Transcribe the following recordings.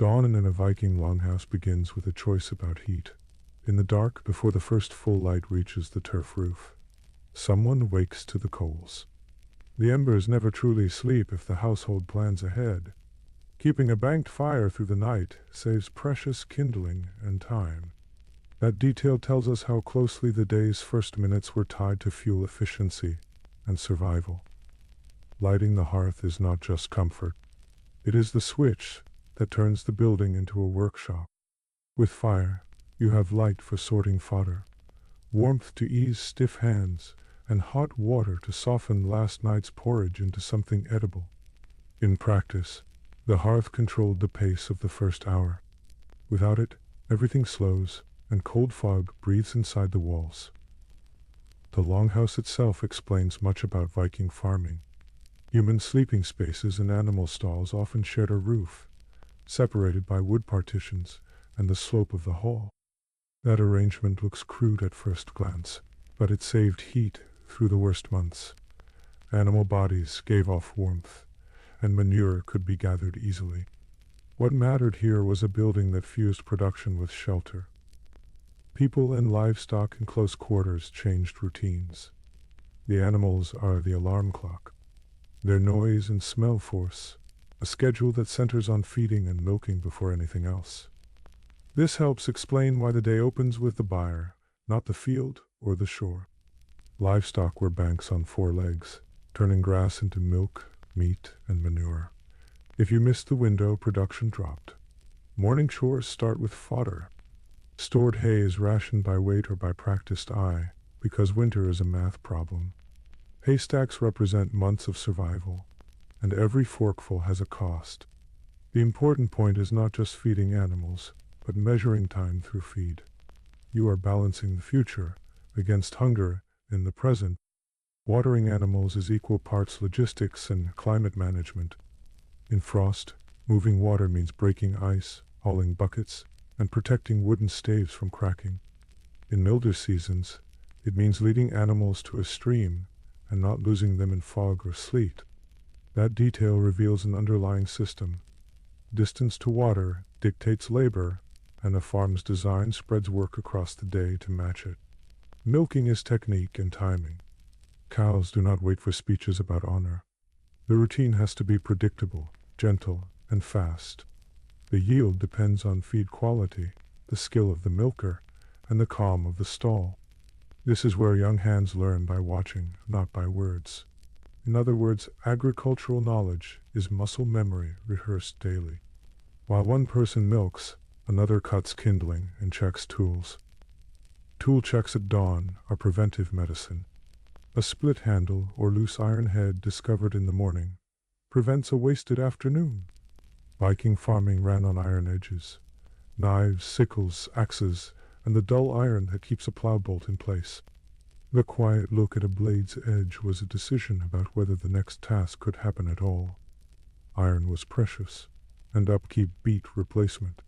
Dawn in a Viking longhouse begins with a choice about heat. In the dark, before the first full light reaches the turf roof, someone wakes to the coals. The embers never truly sleep if the household plans ahead. Keeping a banked fire through the night saves precious kindling and time. That detail tells us how closely the day's first minutes were tied to fuel efficiency and survival. Lighting the hearth is not just comfort. It is the switch that turns the building into a workshop. With fire, you have light for sorting fodder, warmth to ease stiff hands, and hot water to soften last night's porridge into something edible. In practice, the hearth controlled the pace of the first hour. Without it, everything slows, and cold fog breathes inside the walls. The longhouse itself explains much about Viking farming. Human sleeping spaces and animal stalls often shared a roof, separated by wood partitions and the slope of the hall. That arrangement looks crude at first glance, but it saved heat through the worst months. Animal bodies gave off warmth, and manure could be gathered easily. What mattered here was a building that fused production with shelter. People and livestock in close quarters changed routines. The animals are the alarm clock. Their noise and smell force a schedule that centers on feeding and milking before anything else. This helps explain why the day opens with the byre, not the field or the shore. Livestock were banks on four legs, turning grass into milk, meat, and manure. If you missed the window, production dropped. Morning chores start with fodder. Stored hay is rationed by weight or by practiced eye, because winter is a math problem. Haystacks represent months of survival, and every forkful has a cost. The important point is not just feeding animals, but measuring time through feed. You are balancing the future against hunger in the present. Watering animals is equal parts logistics and climate management. In frost, moving water means breaking ice, hauling buckets, and protecting wooden staves from cracking. In milder seasons, it means leading animals to a stream and not losing them in fog or sleet. That detail reveals an underlying system. Distance to water dictates labor, and a farm's design spreads work across the day to match it. Milking is technique and timing. Cows do not wait for speeches about honor. The routine has to be predictable, gentle, and fast. The yield depends on feed quality, the skill of the milker, and the calm of the stall. This is where young hands learn by watching, not by words. In other words, agricultural knowledge is muscle memory rehearsed daily. While one person milks, another cuts kindling and checks tools. Tool checks at dawn are preventive medicine. A split handle or loose iron head discovered in the morning prevents a wasted afternoon. Viking farming ran on iron edges. Knives, sickles, axes, and the dull iron that keeps a plow bolt in place. The quiet look at a blade's edge was a decision about whether the next task could happen at all. Iron was precious, and upkeep beat replacement.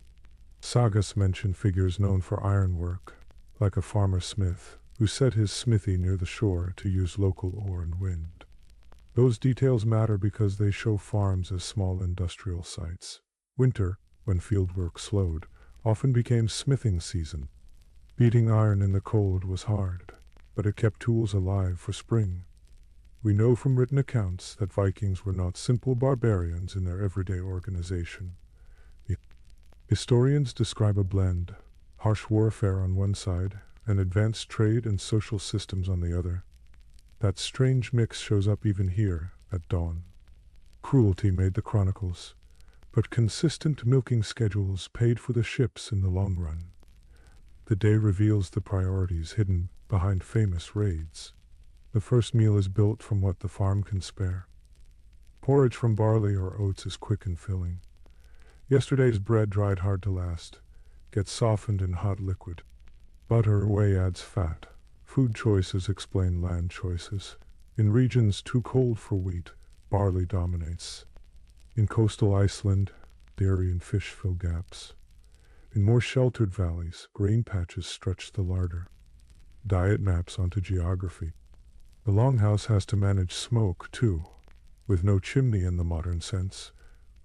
Sagas mention figures known for ironwork, like a farmer smith who set his smithy near the shore to use local ore and wind. Those details matter because they show farms as small industrial sites. Winter, when fieldwork slowed, often became smithing season. Beating iron in the cold was hard, but it kept tools alive for spring. We know from written accounts that Vikings were not simple barbarians in their everyday organization. Historians describe a blend, harsh warfare on one side, and advanced trade and social systems on the other. That strange mix shows up even here, at dawn. Cruelty made the chronicles, but consistent milking schedules paid for the ships in the long run. The day reveals the priorities hidden behind famous raids. The first meal is built from what the farm can spare. Porridge from barley or oats is quick and filling. Yesterday's bread dried hard to last, gets softened in hot liquid. Butter or whey adds fat. Food choices explain land choices. In regions too cold for wheat, barley dominates. In coastal Iceland, dairy and fish fill gaps. In more sheltered valleys, grain patches stretch the larder. Diet maps onto geography. The longhouse has to manage smoke, too. With no chimney in the modern sense,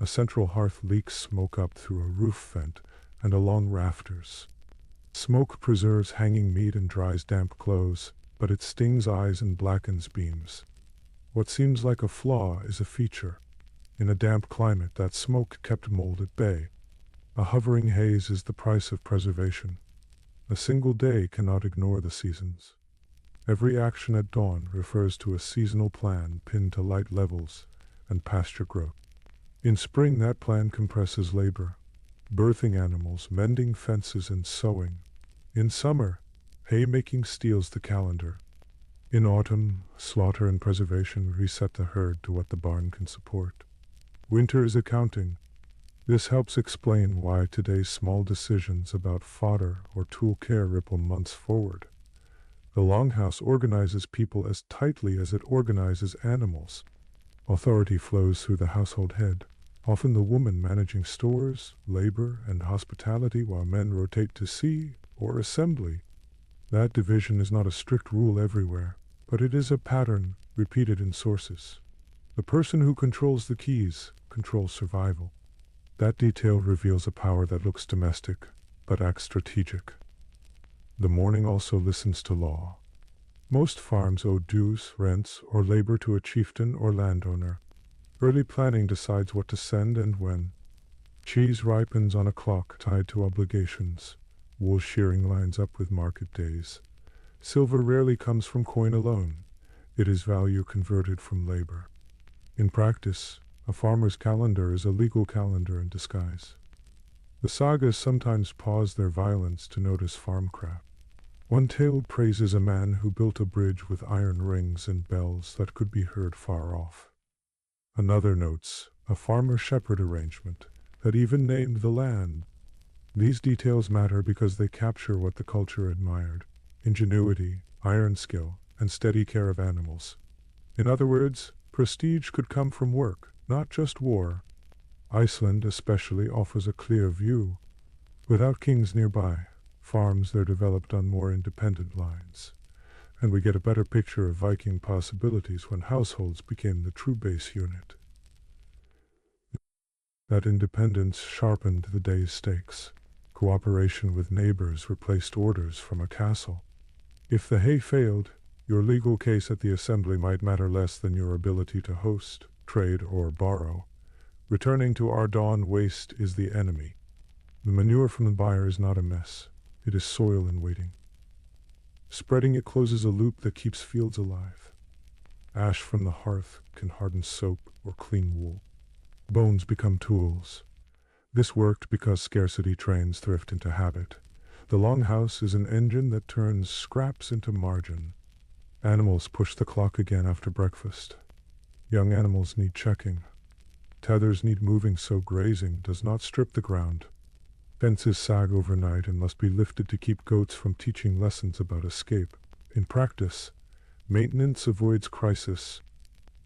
A central hearth leaks smoke up through a roof vent and along rafters. Smoke preserves hanging meat and dries damp clothes, but it stings eyes and blackens beams. What seems like a flaw is a feature. In a damp climate, that smoke kept mold at bay. A hovering haze is the price of preservation. A single day cannot ignore the seasons. Every action at dawn refers to a seasonal plan pinned to light levels and pasture growth. In spring, that plan compresses labor, birthing animals, mending fences, and sowing. In summer, haymaking steals the calendar. In autumn, slaughter and preservation reset the herd to what the barn can support. Winter is accounting. This helps explain why today's small decisions about fodder or tool care ripple months forward. The longhouse organizes people as tightly as it organizes animals. Authority flows through the household head, often the woman managing stores, labor, and hospitality while men rotate to sea or assembly. That division is not a strict rule everywhere, but it is a pattern repeated in sources. The person who controls the keys controls survival. That detail reveals a power that looks domestic, but acts strategic. The morning also listens to law. Most farms owe dues, rents, or labor to a chieftain or landowner. Early planning decides what to send and when. Cheese ripens on a clock tied to obligations. Wool shearing lines up with market days. Silver rarely comes from coin alone. It is value converted from labor. In practice, a farmer's calendar is a legal calendar in disguise. The sagas sometimes pause their violence to notice farmcraft. One tale praises a man who built a bridge with iron rings and bells that could be heard far off. Another notes a farmer-shepherd arrangement that even named the land. These details matter because they capture what the culture admired: ingenuity, iron skill, and steady care of animals. In other words, prestige could come from work, not just war. Iceland especially offers a clear view. Without kings nearby, farms there developed on more independent lines, and we get a better picture of Viking possibilities when households became the true base unit. That independence sharpened the day's stakes. Cooperation with neighbors replaced orders from a castle. If the hay failed, your legal case at the assembly might matter less than your ability to host, trade, or borrow. Returning to our dawn, waste is the enemy. The manure from the byre is not a mess. It is soil in waiting. Spreading it closes a loop that keeps fields alive. Ash from the hearth can harden soap or clean wool. Bones become tools. This worked because scarcity trains thrift into habit. The longhouse is an engine that turns scraps into margin. Animals push the clock again after breakfast. Young animals need checking. Tethers need moving so grazing does not strip the ground. Fences sag overnight and must be lifted to keep goats from teaching lessons about escape. In practice, maintenance avoids crisis.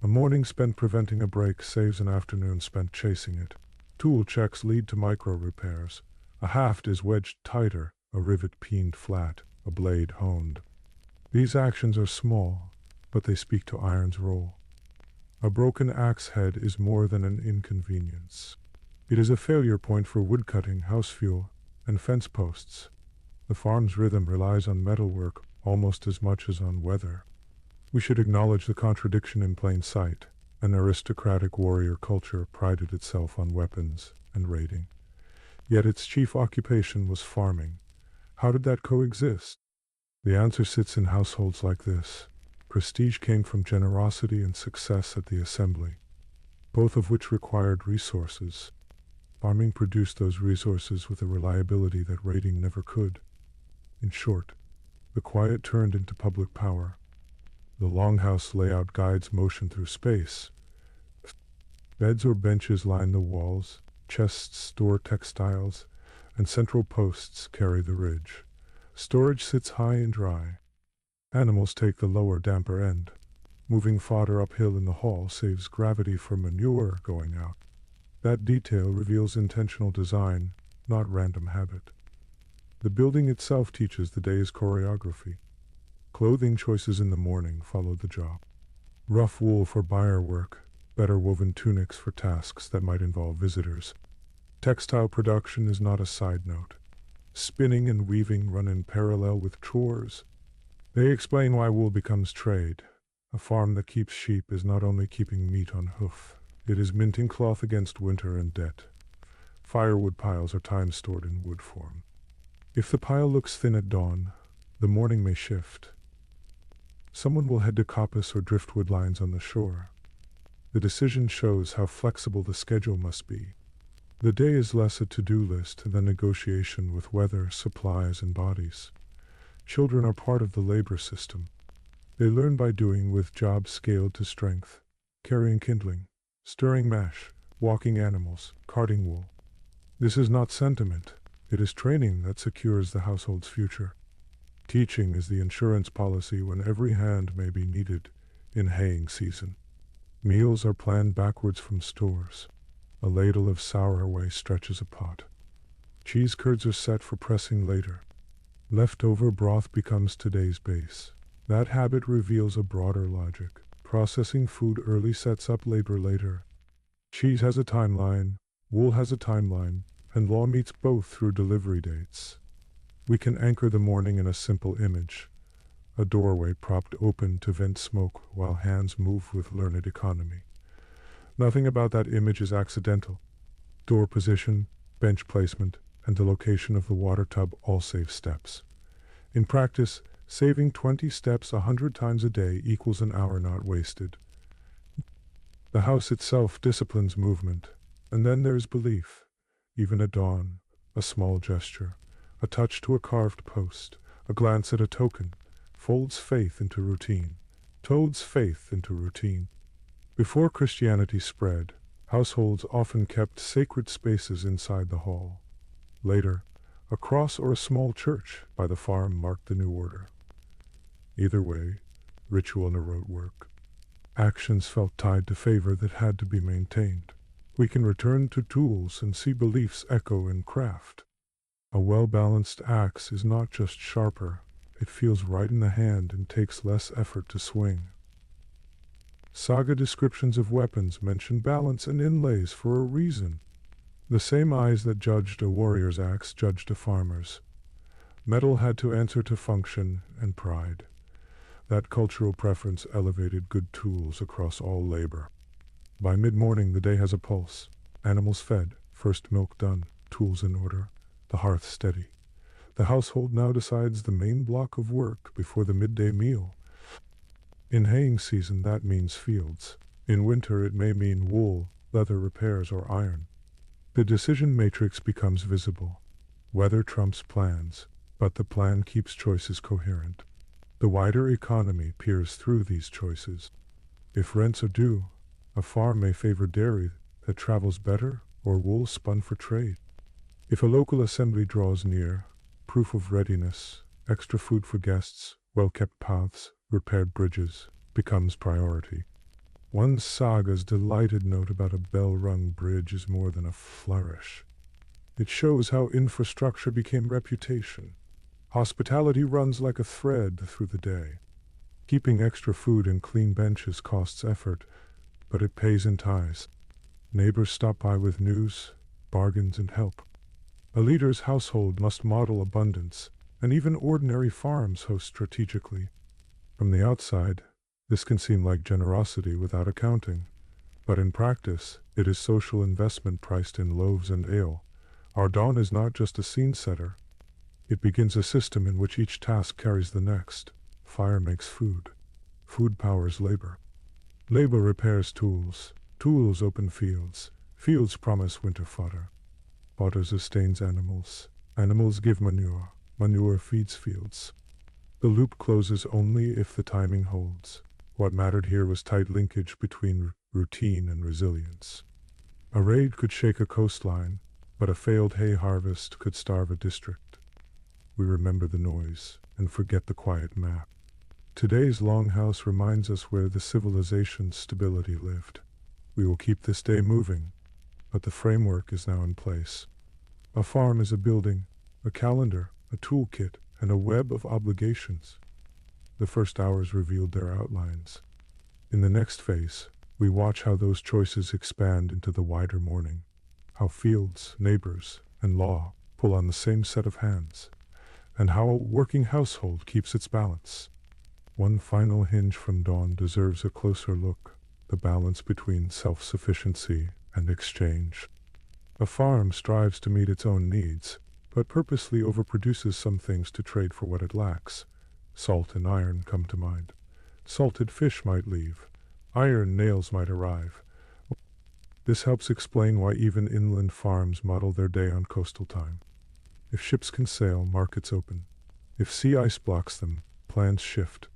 A morning spent preventing a break saves an afternoon spent chasing it. Tool checks lead to micro repairs. A haft is wedged tighter, a rivet peened flat, a blade honed. These actions are small, but they speak to iron's role. A broken axe head is more than an inconvenience. It is a failure point for woodcutting, house fuel, and fence posts. The farm's rhythm relies on metalwork almost as much as on weather. We should acknowledge the contradiction in plain sight. An aristocratic warrior culture prided itself on weapons and raiding. Yet its chief occupation was farming. How did that coexist? The answer sits in households like this. Prestige came from generosity and success at the assembly, both of which required resources. Farming produced those resources with a reliability that raiding never could. In short, the quiet turned into public power. The longhouse layout guides motion through space. Beds or benches line the walls, chests store textiles, and central posts carry the ridge. Storage sits high and dry. Animals take the lower, damper end. Moving fodder uphill in the hall saves gravity for manure going out. That detail reveals intentional design, not random habit. The building itself teaches the day's choreography. Clothing choices in the morning follow the job. Rough wool for byre work, better woven tunics for tasks that might involve visitors. Textile production is not a side note. Spinning and weaving run in parallel with chores. They explain why wool becomes trade. A farm that keeps sheep is not only keeping meat on hoof, it is minting cloth against winter and debt. Firewood piles are time stored in wood form. If the pile looks thin at dawn, the morning may shift. Someone will head to coppice or driftwood lines on the shore. The decision shows how flexible the schedule must be. The day is less a to-do list than negotiation with weather, supplies, and bodies. Children are part of the labor system. They learn by doing, with jobs scaled to strength: carrying kindling, stirring mash, walking animals, carting wool. This is not sentiment. It is training that secures the household's future. Teaching is the insurance policy when every hand may be needed in haying season. Meals are planned backwards from stores. A ladle of sour whey stretches a pot. Cheese curds are set for pressing later. Leftover broth becomes today's base. That habit reveals a broader logic. Processing food early sets up labor later. Cheese has a timeline, wool has a timeline, and law meets both through delivery dates. We can anchor the morning in a simple image: a doorway propped open to vent smoke while hands move with learned economy. Nothing about that image is accidental. Door position, bench placement, and the location of the water tub all save steps. In practice, saving 20 steps 100 times a day equals an hour not wasted. The house itself disciplines movement, and then there's belief. Even at dawn, a small gesture, a touch to a carved post, a glance at a token, folds faith into routine, toads faith into routine. Before Christianity spread, households often kept sacred spaces inside the hall. Later, a cross or a small church by the farm marked the new order. Either way, ritual and rote work. Actions felt tied to favor that had to be maintained. We can return to tools and see beliefs echo in craft. A well-balanced axe is not just sharper, it feels right in the hand and takes less effort to swing. Saga descriptions of weapons mention balance and inlays for a reason. The same eyes that judged a warrior's axe judged a farmer's. Metal had to answer to function and pride. That cultural preference elevated good tools across all labor. By mid-morning the day has a pulse. Animals fed, first milk done, tools in order, the hearth steady. The household now decides the main block of work before the midday meal. In haying season that means fields. In winter it may mean wool, leather repairs, or iron. The decision matrix becomes visible. Weather trumps plans, but the plan keeps choices coherent. The wider economy peers through these choices. If rents are due, a farm may favor dairy that travels better or wool spun for trade. If a local assembly draws near, proof of readiness, extra food for guests, well-kept paths, repaired bridges, becomes priority. One saga's delighted note about a bell-rung bridge is more than a flourish. It shows how infrastructure became reputation. Hospitality runs like a thread through the day. Keeping extra food and clean benches costs effort, but it pays in ties. Neighbors stop by with news, bargains, and help. A leader's household must model abundance, and even ordinary farms host strategically. From the outside, this can seem like generosity without accounting, but in practice, it is social investment priced in loaves and ale. Our dawn is not just a scene setter. It begins a system in which each task carries the next. Fire makes food. Food powers labor. Labor repairs tools. Tools open fields. Fields promise winter fodder. Fodder sustains animals. Animals give manure. Manure feeds fields. The loop closes only if the timing holds. What mattered here was tight linkage between routine and resilience. A raid could shake a coastline, but a failed hay harvest could starve a district. We remember the noise and forget the quiet map. Today's longhouse reminds us where the civilization's stability lived. We will keep this day moving, but the framework is now in place. A farm is a building, a calendar, a toolkit, and a web of obligations. The first hours revealed their outlines. In the next phase, We watch how those choices expand into the wider morning, how fields, neighbors, and law pull on the same set of hands, and how a working household keeps its balance. One final hinge from dawn deserves a closer look, the balance between self-sufficiency and exchange. A farm strives to meet its own needs, but purposely overproduces some things to trade for what it lacks. Salt and iron come to mind. Salted fish might leave. Iron nails might arrive. This helps explain why even inland farms model their day on coastal time. If ships can sail, markets open. If sea ice blocks them, plans shift.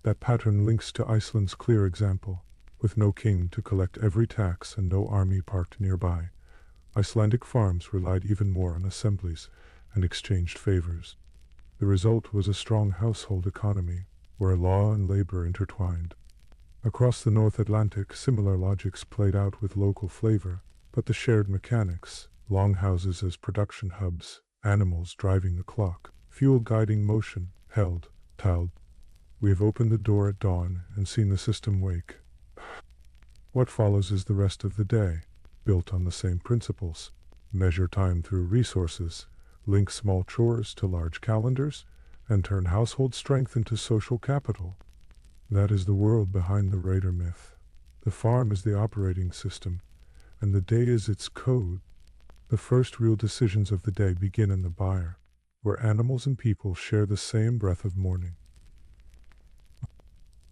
That pattern links to Iceland's clear example. With no king to collect every tax and no army parked nearby, Icelandic farms relied even more on assemblies and exchanged favors. The result was a strong household economy, where law and labor intertwined. Across the North Atlantic, similar logics played out with local flavor, but the shared mechanics, longhouses as production hubs, animals driving the clock, fuel guiding motion, held. We have opened the door at dawn and seen the system wake. What follows is the rest of the day, built on the same principles. Measure time through resources, link small chores to large calendars, and turn household strength into social capital. That is the world behind the raider myth. The farm is the operating system, and the day is its code. The first real decisions of the day begin in the byre, where animals and people share the same breath of morning.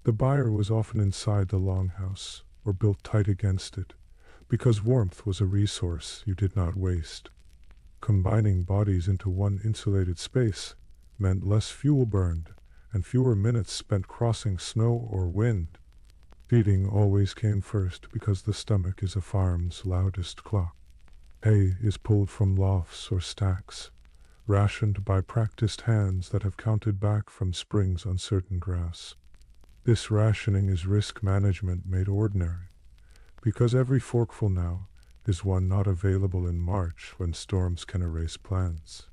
The byre was often inside the longhouse, or built tight against it, because warmth was a resource you did not waste. Combining bodies into one insulated space meant less fuel burned and fewer minutes spent crossing snow or wind. Feeding always came first because the stomach is a farm's loudest clock. Hay is pulled from lofts or stacks, rationed by practiced hands that have counted back from spring's uncertain grass. This rationing is risk management made ordinary, because every forkful now is one not available in March when storms can erase plans.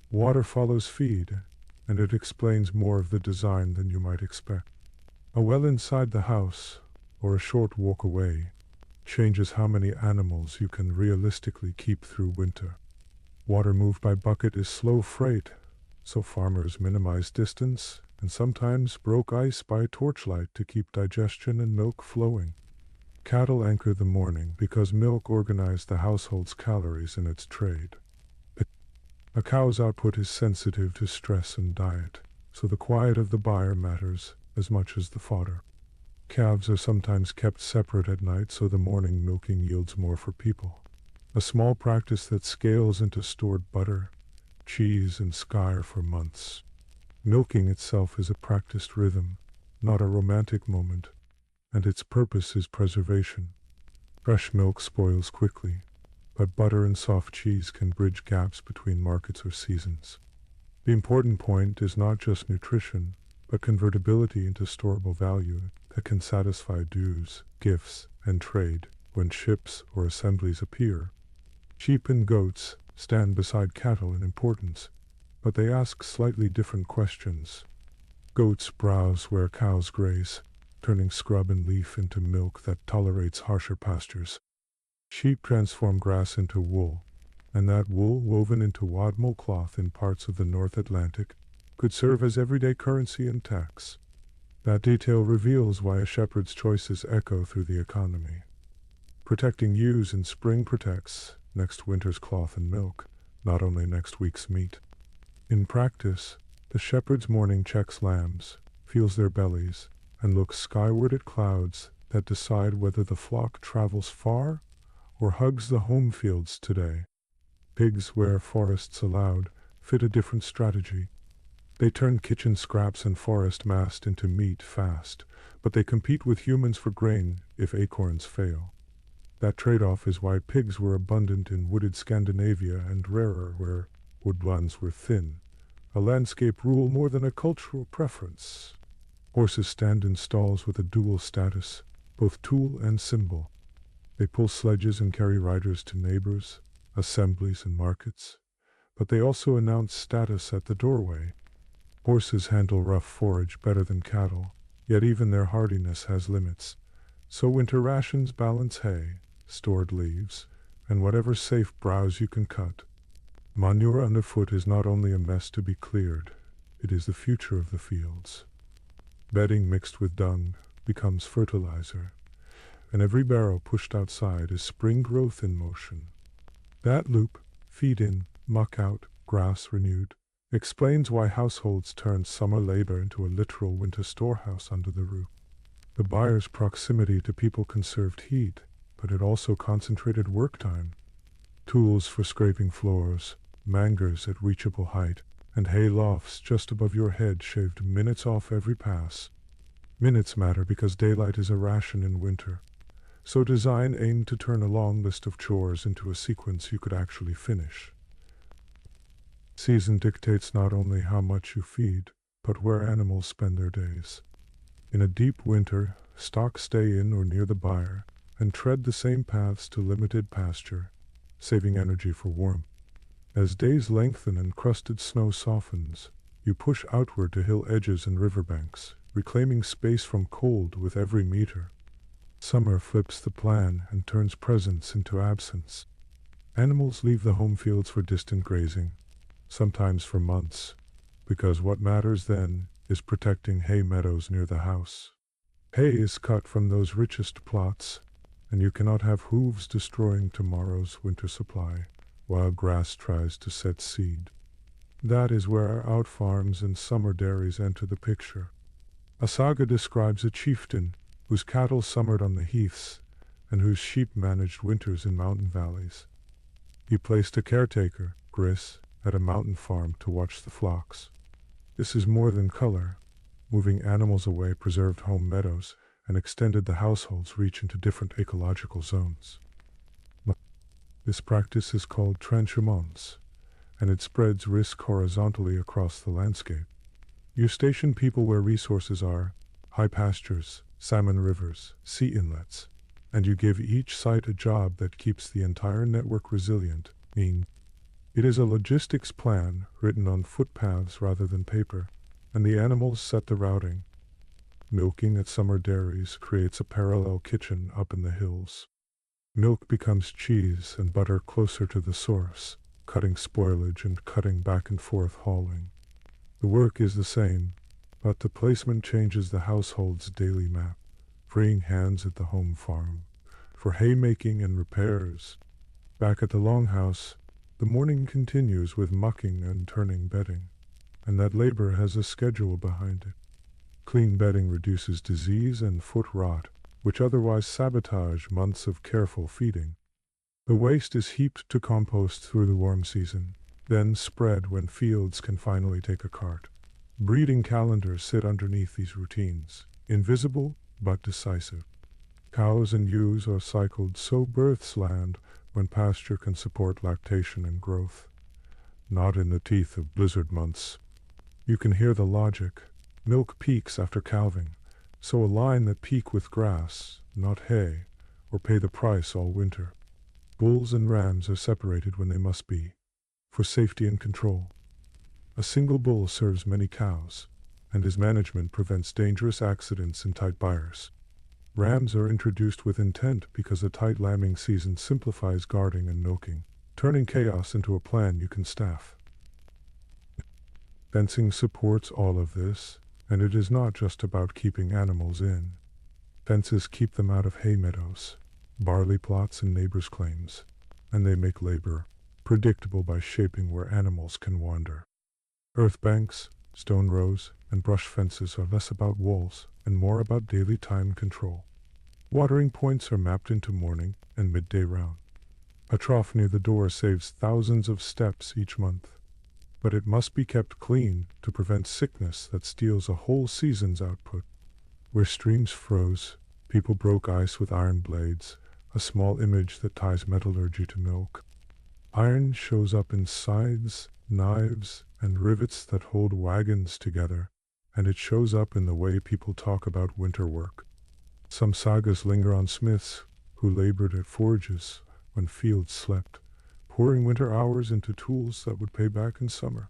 Water follows feed, and it explains more of the design than you might expect. A well inside the house, or a short walk away, changes how many animals you can realistically keep through winter. Water moved by bucket is slow freight, so farmers minimize distance and sometimes broke ice by torchlight to keep digestion and milk flowing. Cattle anchor the morning because milk organized the household's calories in its trade. A cow's output is sensitive to stress and diet, so the quiet of the byre matters as much as the fodder. Calves are sometimes kept separate at night so the morning milking yields more for people. A small practice that scales into stored butter, cheese, and skyr for months. Milking itself is a practiced rhythm, not a romantic moment, and its purpose is preservation. Fresh milk spoils quickly, but butter and soft cheese can bridge gaps between markets or seasons. The important point is not just nutrition, but convertibility into storable value that can satisfy dues, gifts, and trade when ships or assemblies appear. Sheep and goats stand beside cattle in importance, but they ask slightly different questions. Goats browse where cows graze, turning scrub and leaf into milk that tolerates harsher pastures. Sheep transform grass into wool, and that wool, woven into wadmal cloth in parts of the North Atlantic, could serve as everyday currency and tax. That detail reveals why a shepherd's choices echo through the economy. Protecting ewes in spring protects next winter's cloth and milk, not only next week's meat. In practice, the shepherd's morning checks lambs, feels their bellies, and looks skyward at clouds that decide whether the flock travels far or hugs the home fields today. Pigs, where forests allowed, fit a different strategy. They turn kitchen scraps and forest mast into meat fast, but they compete with humans for grain if acorns fail. That trade-off is why pigs were abundant in wooded Scandinavia and rarer where woodlands were thin, a landscape rule more than a cultural preference. Horses stand in stalls with a dual status, both tool and symbol. They pull sledges and carry riders to neighbors, assemblies, and markets, but they also announce status at the doorway. Horses handle rough forage better than cattle, yet even their hardiness has limits. So winter rations balance hay, stored leaves, and whatever safe browse you can cut. Manure underfoot is not only a mess to be cleared, it is the future of the fields. Bedding mixed with dung becomes fertilizer, and every barrow pushed outside is spring growth in motion. That loop, feed in, muck out, grass renewed, explains why households turned summer labor into a literal winter storehouse under the roof. The buyer's proximity to people conserved heat, but it also concentrated work time. Tools for scraping floors, mangers at reachable height, and hay lofts just above your head shaved minutes off every pass. Minutes matter because daylight is a ration in winter. So design aimed to turn a long list of chores into a sequence you could actually finish. Season dictates not only how much you feed, but where animals spend their days. In a deep winter, stock stay in or near the byre, and tread the same paths to limited pasture, saving energy for warmth. As days lengthen and crusted snow softens, you push outward to hill edges and riverbanks, reclaiming space from cold with every meter. Summer flips the plan and turns presence into absence. Animals leave the home fields for distant grazing, sometimes for months, because what matters then is protecting hay meadows near the house. Hay is cut from those richest plots, and you cannot have hooves destroying tomorrow's winter supply, while grass tries to set seed. That is where our out farms and summer dairies enter the picture. A saga describes a chieftain whose cattle summered on the heaths, and whose sheep managed winters in mountain valleys. He placed a caretaker, Gris, at a mountain farm to watch the flocks. This is more than color. Moving animals away preserved home meadows and extended the household's reach into different ecological zones. This practice is called transhumance, and it spreads risk horizontally across the landscape. You station people where resources are, high pastures, salmon rivers, sea inlets, and you give each site a job that keeps the entire network resilient, meaning it is a logistics plan written on footpaths rather than paper, and the animals set the routing. Milking at summer dairies creates a parallel kitchen up in the hills. Milk becomes cheese and butter closer to the source, cutting spoilage and cutting back and forth hauling. The work is the same, but the placement changes the household's daily map, freeing hands at the home farm for haymaking and repairs. Back at the longhouse, the morning continues with mucking and turning bedding, and that labor has a schedule behind it. Clean bedding reduces disease and foot rot, which otherwise sabotage months of careful feeding. The waste is heaped to compost through the warm season, then spread when fields can finally take a cart. Breeding calendars sit underneath these routines, invisible but decisive. Cows and ewes are cycled so births land when pasture can support lactation and growth. Not in the teeth of blizzard months. You can hear the logic. Milk peaks after calving, so align that peak with grass, not hay, or pay the price all winter. Bulls and rams are separated when they must be, for safety and control. A single bull serves many cows, and his management prevents dangerous accidents in tight byres. Rams are introduced with intent because a tight lambing season simplifies guarding and milking, turning chaos into a plan you can staff. Fencing supports all of this, and it is not just about keeping animals in. Fences keep them out of hay meadows, barley plots and neighbors' claims, and they make labor predictable by shaping where animals can wander. Earth banks, stone rows, and brush fences are less about walls and more about daily time control. Watering points are mapped into morning and midday round. A trough near the door saves thousands of steps each month, but it must be kept clean to prevent sickness that steals a whole season's output. Where streams froze, people broke ice with iron blades, a small image that ties metallurgy to milk. Iron shows up in scythes, knives, and rivets that hold wagons together, and it shows up in the way people talk about winter work. Some sagas linger on smiths who labored at forges when fields slept, pouring winter hours into tools that would pay back in summer.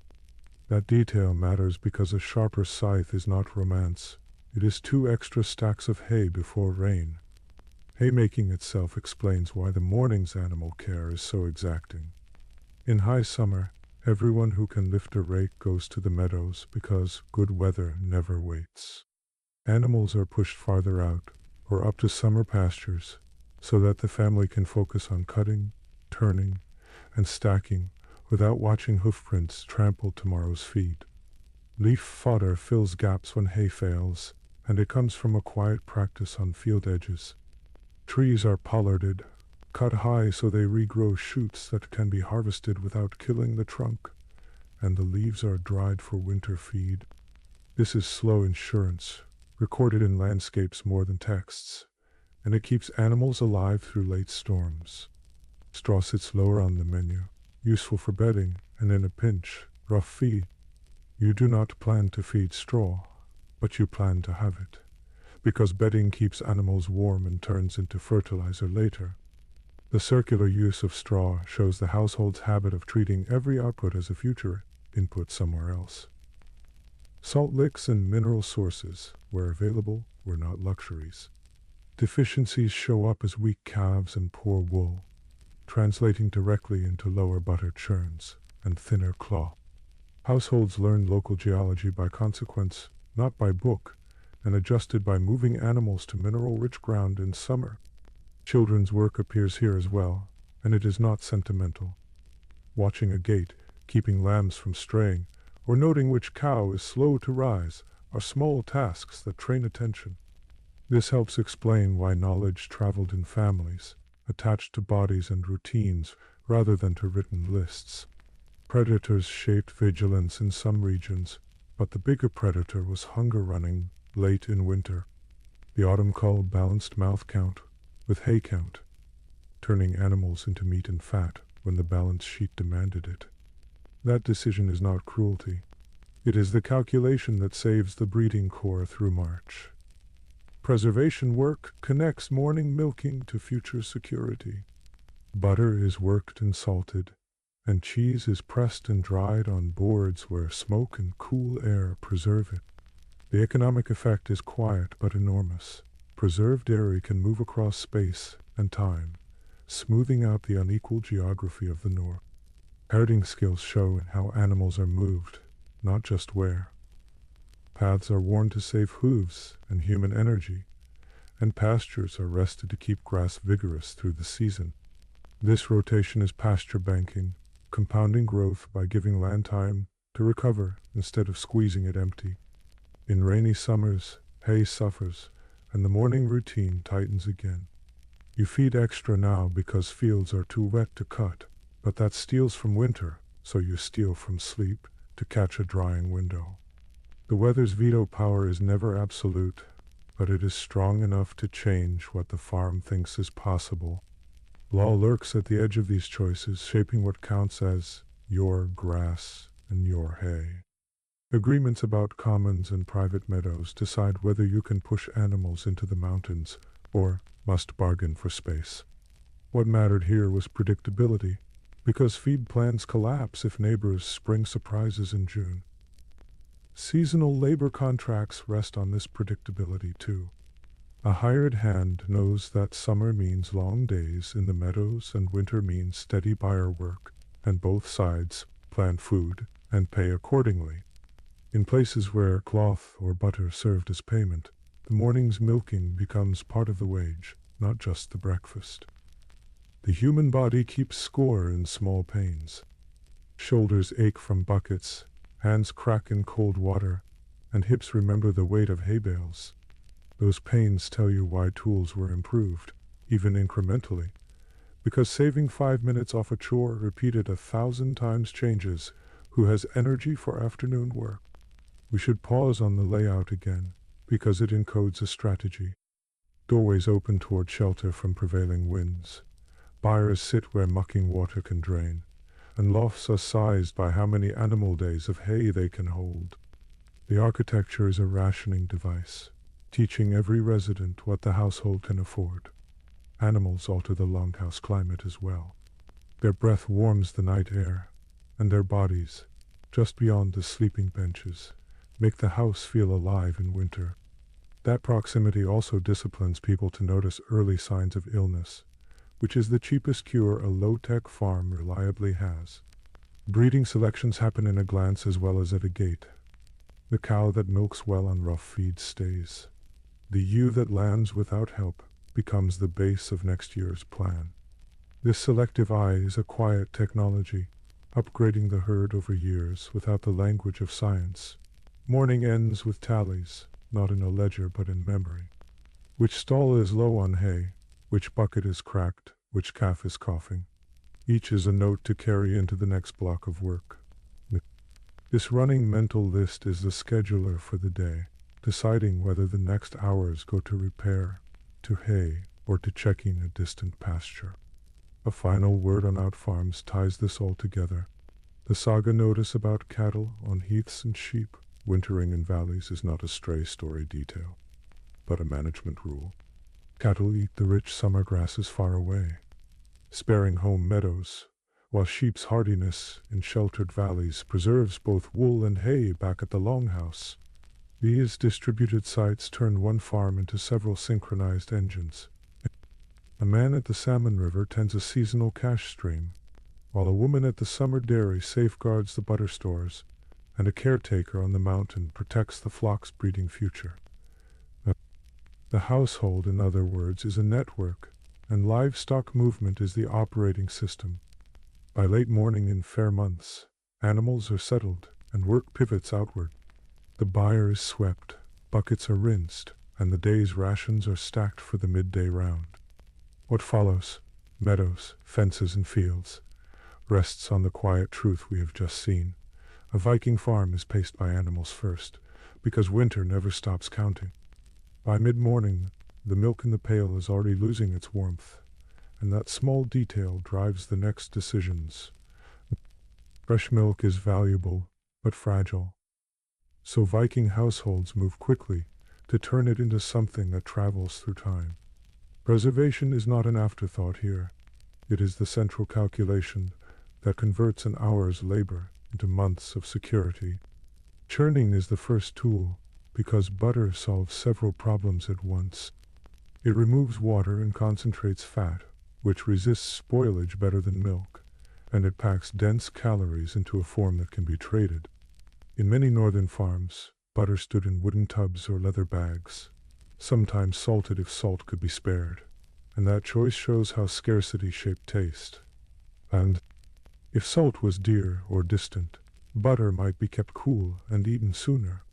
That detail matters because a sharper scythe is not romance. It is 2 extra stacks of hay before rain, Haymaking itself explains why the morning's animal care is so exacting. In high summer, everyone who can lift a rake goes to the meadows because good weather never waits. Animals are pushed farther out, or up to summer pastures, so that the family can focus on cutting, turning, and stacking without watching hoofprints trample tomorrow's feed. Leaf fodder fills gaps when hay fails, and it comes from a quiet practice on field edges. Trees are pollarded, cut high so they regrow shoots that can be harvested without killing the trunk, and the leaves are dried for winter feed. This is slow insurance, recorded in landscapes more than texts, and it keeps animals alive through late storms. Straw sits lower on the menu, useful for bedding, and in a pinch, rough feed. You do not plan to feed straw, but you plan to have it, because bedding keeps animals warm and turns into fertilizer later. The circular use of straw shows the household's habit of treating every output as a future input somewhere else. Salt licks and mineral sources, where available, were not luxuries. Deficiencies show up as weak calves and poor wool, translating directly into lower butter churns and thinner cloth. Households learned local geology by consequence, not by book, and adjusted by moving animals to mineral-rich ground in summer. Children's work appears here as well, and it is not sentimental. Watching a gate, keeping lambs from straying, or noting which cow is slow to rise are small tasks that train attention. This helps explain why knowledge traveled in families, attached to bodies and routines rather than to written lists. Predators shaped vigilance in some regions, but the bigger predator was hunger running late in winter. The autumn cull balanced mouth count with hay count, turning animals into meat and fat when the balance sheet demanded it. That decision is not cruelty. It is the calculation that saves the breeding corps through March. Preservation work connects morning milking to future security. Butter is worked and salted, and cheese is pressed and dried on boards where smoke and cool air preserve it. The economic effect is quiet but enormous. Preserved dairy can move across space and time, smoothing out the unequal geography of the North. Herding skills show in how animals are moved, not just where. Paths are worn to save hooves and human energy, and pastures are rested to keep grass vigorous through the season. This rotation is pasture banking, compounding growth by giving land time to recover instead of squeezing it empty. In rainy summers, hay suffers, and the morning routine tightens again. You feed extra now because fields are too wet to cut, but that steals from winter, so you steal from sleep to catch a drying window. The weather's veto power is never absolute, but it is strong enough to change what the farm thinks is possible. Law lurks at the edge of these choices, shaping what counts as your grass and your hay. Agreements about commons and private meadows decide whether you can push animals into the mountains or must bargain for space. What mattered here was predictability, because feed plans collapse if neighbors spring surprises in June. Seasonal labor contracts rest on this predictability too. A hired hand knows that summer means long days in the meadows and winter means steady buyer work, and both sides plan food and pay accordingly. In places where cloth or butter served as payment, the morning's milking becomes part of the wage, not just the breakfast. The human body keeps score in small pains. Shoulders ache from buckets, hands crack in cold water, and hips remember the weight of hay bales. Those pains tell you why tools were improved, even incrementally, because saving 5 minutes off a chore repeated 1,000 times changes who has energy for afternoon work. We should pause on the layout again, because it encodes a strategy. Doorways open toward shelter from prevailing winds. Buyers sit where mucking water can drain, and lofts are sized by how many animal days of hay they can hold. The architecture is a rationing device, teaching every resident what the household can afford. Animals alter the longhouse climate as well. Their breath warms the night air, and their bodies, just beyond the sleeping benches, make the house feel alive in winter. That proximity also disciplines people to notice early signs of illness, which is the cheapest cure a low-tech farm reliably has. Breeding selections happen in a glance as well as at a gate. The cow that milks well on rough feed stays. The ewe that lands without help becomes the base of next year's plan. This selective eye is a quiet technology, upgrading the herd over years without the language of science. Morning ends with tallies, not in a ledger but in memory. Which stall is low on hay, which bucket is cracked, which calf is coughing. Each is a note to carry into the next block of work. This running mental list is the scheduler for the day, deciding whether the next hours go to repair, to hay, or to checking a distant pasture. A final word on out farms ties this all together. The saga notice about cattle on heaths and sheep wintering in valleys is not a stray story detail, but a management rule. Cattle eat the rich summer grasses far away, sparing home meadows, while sheep's hardiness in sheltered valleys preserves both wool and hay back at the longhouse. These distributed sites turn one farm into several synchronized engines. A man at the salmon river tends a seasonal cash stream, while a woman at the summer dairy safeguards the butter stores, and a caretaker on the mountain protects the flock's breeding future. The household, in other words, is a network, and livestock movement is the operating system. By late morning in fair months, animals are settled, and work pivots outward. The byre is swept, buckets are rinsed, and the day's rations are stacked for the midday round. What follows, meadows, fences, and fields, rests on the quiet truth we have just seen. A Viking farm is paced by animals first, because winter never stops counting. By mid-morning, the milk in the pail is already losing its warmth, and that small detail drives the next decisions. Fresh milk is valuable, but fragile. So Viking households move quickly to turn it into something that travels through time. Preservation is not an afterthought here. It is the central calculation that converts an hour's labor into months of security. Churning is the first tool, because butter solves several problems at once. It removes water and concentrates fat, which resists spoilage better than milk, and it packs dense calories into a form that can be traded. In many northern farms, butter stood in wooden tubs or leather bags, sometimes salted if salt could be spared, and that choice shows how scarcity shaped taste. And if salt was dear or distant, butter might be kept cool and eaten sooner,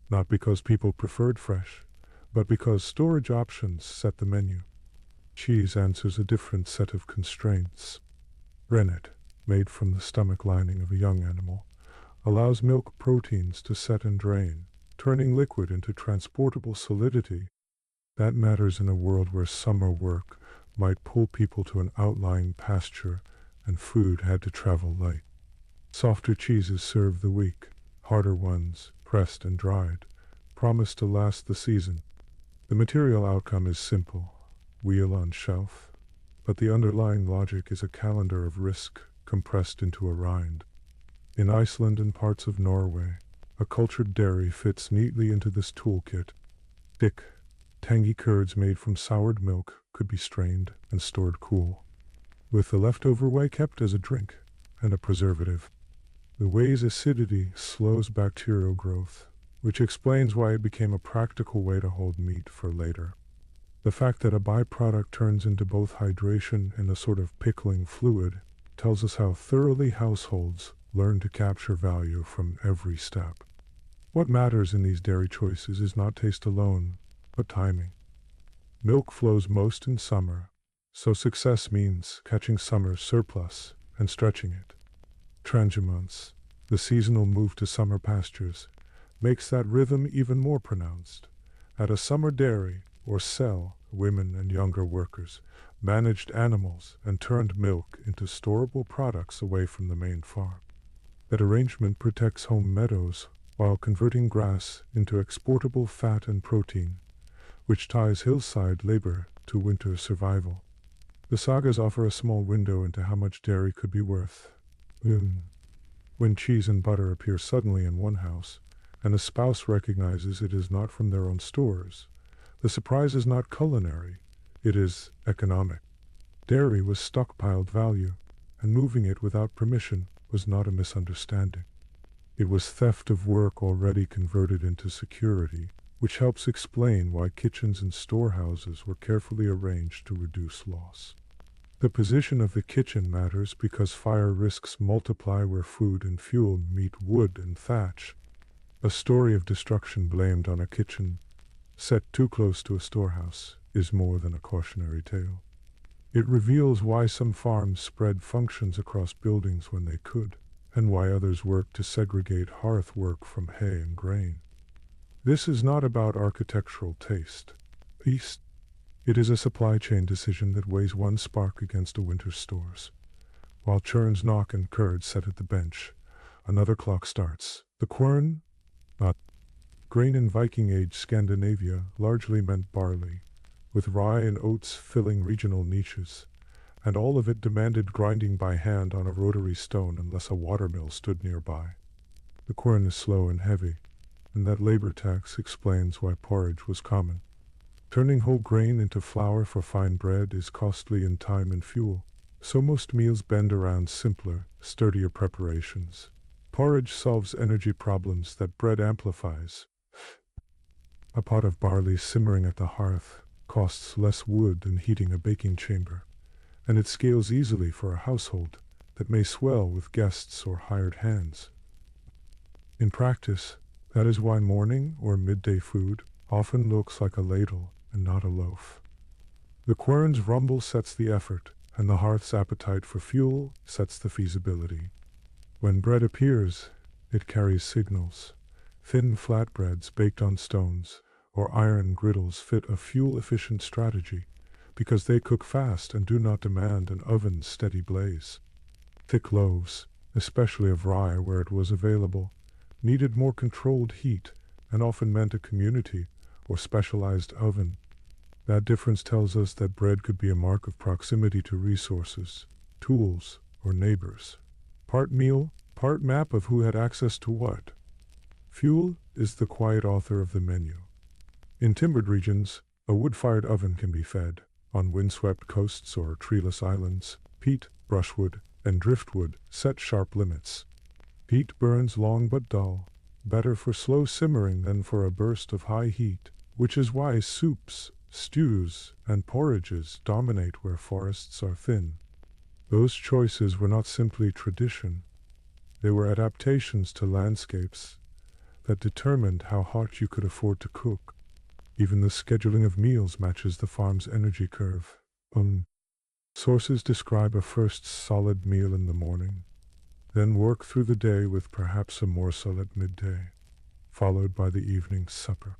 not because people preferred fresh, but because storage options set the menu. Cheese answers a different set of constraints. Rennet, made from the stomach lining of a young animal, allows milk proteins to set and drain, turning liquid into transportable solidity. That matters in a world where summer work might pull people to an outlying pasture and food had to travel light. Softer cheeses serve the weak, harder ones, pressed and dried, promise to last the season. The material outcome is simple, wheel on shelf, but the underlying logic is a calendar of risk compressed into a rind. In Iceland and parts of Norway, a cultured dairy fits neatly into this toolkit. Thick, tangy curds made from soured milk could be strained and stored cool, with the leftover whey kept as a drink and a preservative. The whey's acidity slows bacterial growth, which explains why it became a practical way to hold meat for later. The fact that a byproduct turns into both hydration and a sort of pickling fluid tells us how thoroughly households learn to capture value from every step. What matters in these dairy choices is not taste alone, but timing. Milk flows most in summer, so success means catching summer's surplus and stretching it. Transhumance, the seasonal move to summer pastures, makes that rhythm even more pronounced. At a summer dairy or cell, women and younger workers managed animals and turned milk into storable products away from the main farm. That arrangement protects home meadows while converting grass into exportable fat and protein, which ties hillside labor to winter survival. The sagas offer a small window into how much dairy could be worth. When cheese and butter appear suddenly in one house, and the spouse recognizes it is not from their own stores, The surprise is not culinary, it is economic. Dairy was stockpiled value, and moving it without permission was not a misunderstanding. It was theft of work already converted into security, which helps explain why kitchens and storehouses were carefully arranged to reduce loss. The position of the kitchen matters because fire risks multiply where food and fuel meet wood and thatch. A story of destruction blamed on a kitchen set too close to a storehouse is more than a cautionary tale. It reveals why some farms spread functions across buildings when they could, and why others worked to segregate hearth work from hay and grain. This is not about architectural taste. It is a supply chain decision that weighs one spark against a winter's stores. While churns knock and curds set at the bench, another clock starts. The quern, not grain in Viking Age Scandinavia, largely meant barley, with rye and oats filling regional niches, and all of it demanded grinding by hand on a rotary stone unless a watermill stood nearby. The quern is slow and heavy, and that labor tax explains why porridge was common. Turning whole grain into flour for fine bread is costly in time and fuel, so most meals bend around simpler, sturdier preparations. Porridge solves energy problems that bread amplifies. A pot of barley simmering at the hearth costs less wood than heating a baking chamber, and it scales easily for a household that may swell with guests or hired hands. In practice, that is why morning or midday food often looks like a ladle and not a loaf. The quern's rumble sets the effort, and the hearth's appetite for fuel sets the feasibility. When bread appears, it carries signals. Thin flatbreads baked on stones or iron griddles fit a fuel-efficient strategy because they cook fast and do not demand an oven's steady blaze. Thick loaves, especially of rye where it was available, needed more controlled heat and often meant a community or specialized oven. That difference tells us that bread could be a mark of proximity to resources, tools, or neighbors. Part meal, part map of who had access to what. Fuel is the quiet author of the menu. In timbered regions, a wood-fired oven can be fed. On windswept coasts or treeless islands, peat, brushwood, and driftwood set sharp limits. Peat burns long but dull, better for slow simmering than for a burst of high heat, which is why soups, stews, and porridges dominate where forests are thin. Those choices were not simply tradition. They were adaptations to landscapes that determined how hot you could afford to cook. Even the scheduling of meals matches the farm's energy curve. Sources describe a first solid meal in the morning, then work through the day with perhaps a morsel at midday, followed by the evening supper.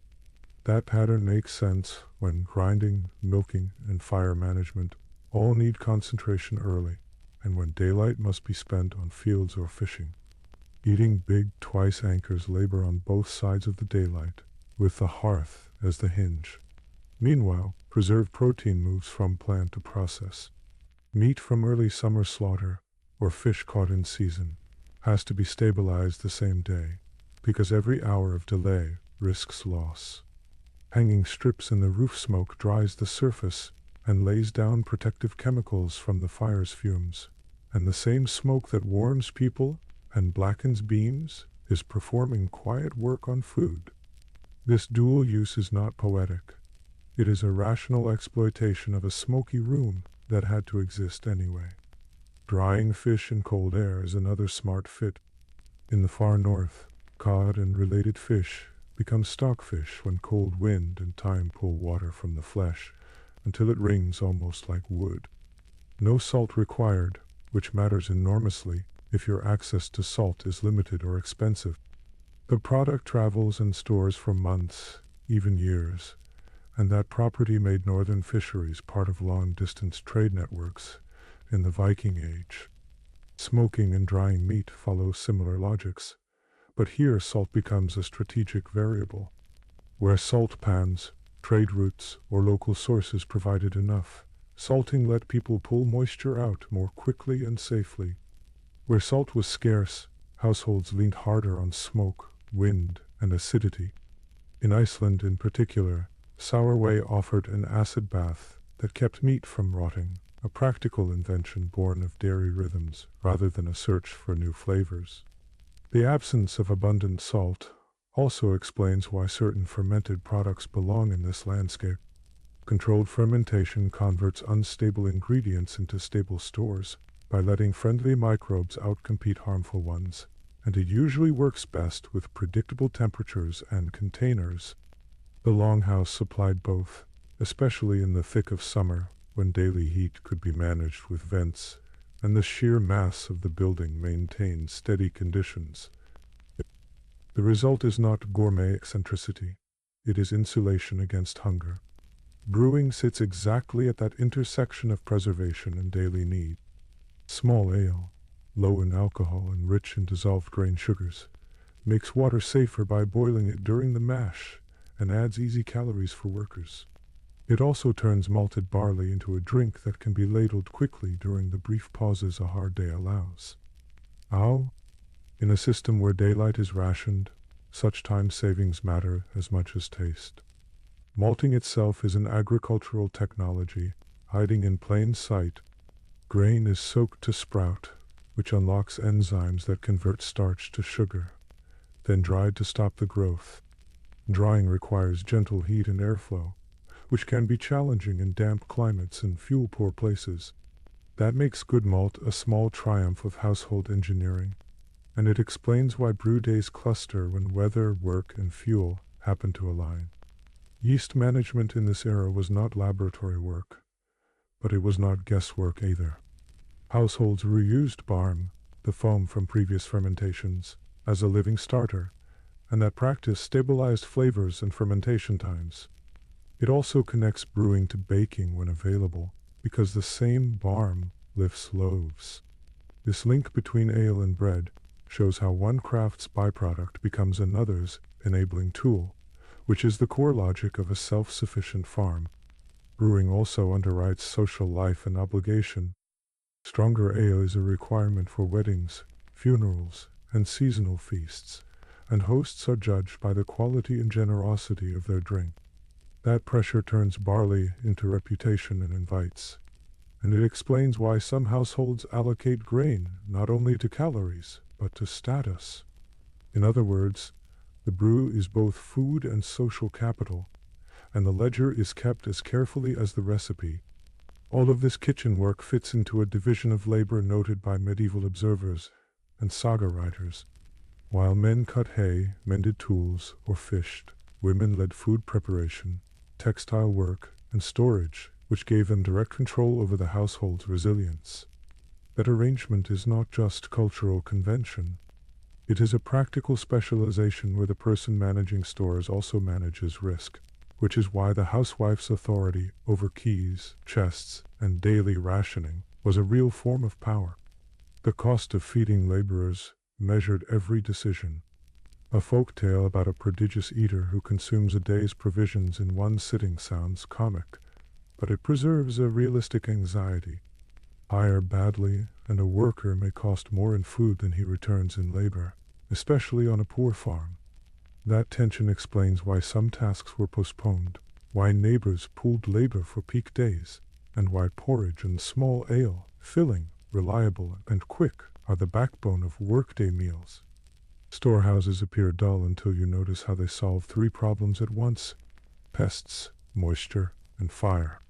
That pattern makes sense when grinding, milking, and fire management all need concentration early, and when daylight must be spent on fields or fishing. Eating big twice anchors labor on both sides of the daylight, with the hearth as the hinge. Meanwhile, preserved protein moves from plant to process. Meat from early summer slaughter, or fish caught in season, has to be stabilized the same day, because every hour of delay risks loss. Hanging strips in the roof smoke dries the surface and lays down protective chemicals from the fire's fumes, and the same smoke that warms people and blackens beams is performing quiet work on food. This dual use is not poetic. It is a rational exploitation of a smoky room that had to exist anyway. Drying fish in cold air is another smart fit. In the far north, cod and related fish become stockfish when cold wind and time pull water from the flesh until it rings almost like wood. No salt required, which matters enormously if your access to salt is limited or expensive. The product travels and stores for months, even years, and that property made northern fisheries part of long-distance trade networks in the Viking Age. Smoking and drying meat follow similar logics, but here salt becomes a strategic variable. Where salt pans, trade routes, or local sources provided enough, salting let people pull moisture out more quickly and safely. Where salt was scarce, households leaned harder on smoke, wind, and acidity. In Iceland in particular, Sour whey offered an acid bath that kept meat from rotting, a practical invention born of dairy rhythms rather than a search for new flavors. The absence of abundant salt also explains why certain fermented products belong in this landscape. Controlled fermentation converts unstable ingredients into stable stores by letting friendly microbes outcompete harmful ones, and it usually works best with predictable temperatures and containers. The longhouse supplied both, especially in the thick of summer, when daily heat could be managed with vents, and the sheer mass of the building maintained steady conditions. The result is not gourmet eccentricity, it is insulation against hunger. Brewing sits exactly at that intersection of preservation and daily need. Small ale, low in alcohol and rich in dissolved grain sugars, makes water safer by boiling it during the mash, and adds easy calories for workers. It also turns malted barley into a drink that can be ladled quickly during the brief pauses a hard day allows. How? In a system where daylight is rationed, such time savings matter as much as taste. Malting itself is an agricultural technology, hiding in plain sight. Grain is soaked to sprout, which unlocks enzymes that convert starch to sugar, then dried to stop the growth. Drying requires gentle heat and airflow, which can be challenging in damp climates and fuel-poor places. That makes good malt a small triumph of household engineering, and it explains why brew days cluster when weather, work, and fuel happen to align. Yeast management in this era was not laboratory work, but it was not guesswork either. Households reused barm, the foam from previous fermentations, as a living starter, and that practice stabilized flavors and fermentation times. It also connects brewing to baking when available, because the same barm lifts loaves. This link between ale and bread shows how one craft's byproduct becomes another's enabling tool, which is the core logic of a self-sufficient farm. Brewing also underwrites social life and obligation. Stronger ale is a requirement for weddings, funerals, and seasonal feasts, and hosts are judged by the quality and generosity of their drink. That pressure turns barley into reputation and invites, and it explains why some households allocate grain not only to calories, but to status. In other words, the brew is both food and social capital, and the ledger is kept as carefully as the recipe. All of this kitchen work fits into a division of labor noted by medieval observers and saga writers. While men cut hay, mended tools, or fished, women led food preparation, textile work, and storage, which gave them direct control over the household's resilience. That arrangement is not just cultural convention. It is a practical specialization where the person managing stores also manages risk, which is why the housewife's authority over keys, chests, and daily rationing was a real form of power. The cost of feeding laborers measured every decision. A folk tale about a prodigious eater who consumes a day's provisions in one sitting sounds comic, but it preserves a realistic anxiety. Hire badly, and a worker may cost more in food than he returns in labor, especially on a poor farm. That tension explains why some tasks were postponed, why neighbors pooled labor for peak days, and why porridge and small ale, filling, reliable, and quick, are the backbone of workday meals. Storehouses appear dull until you notice how they solve three problems at once: pests, moisture, and fire.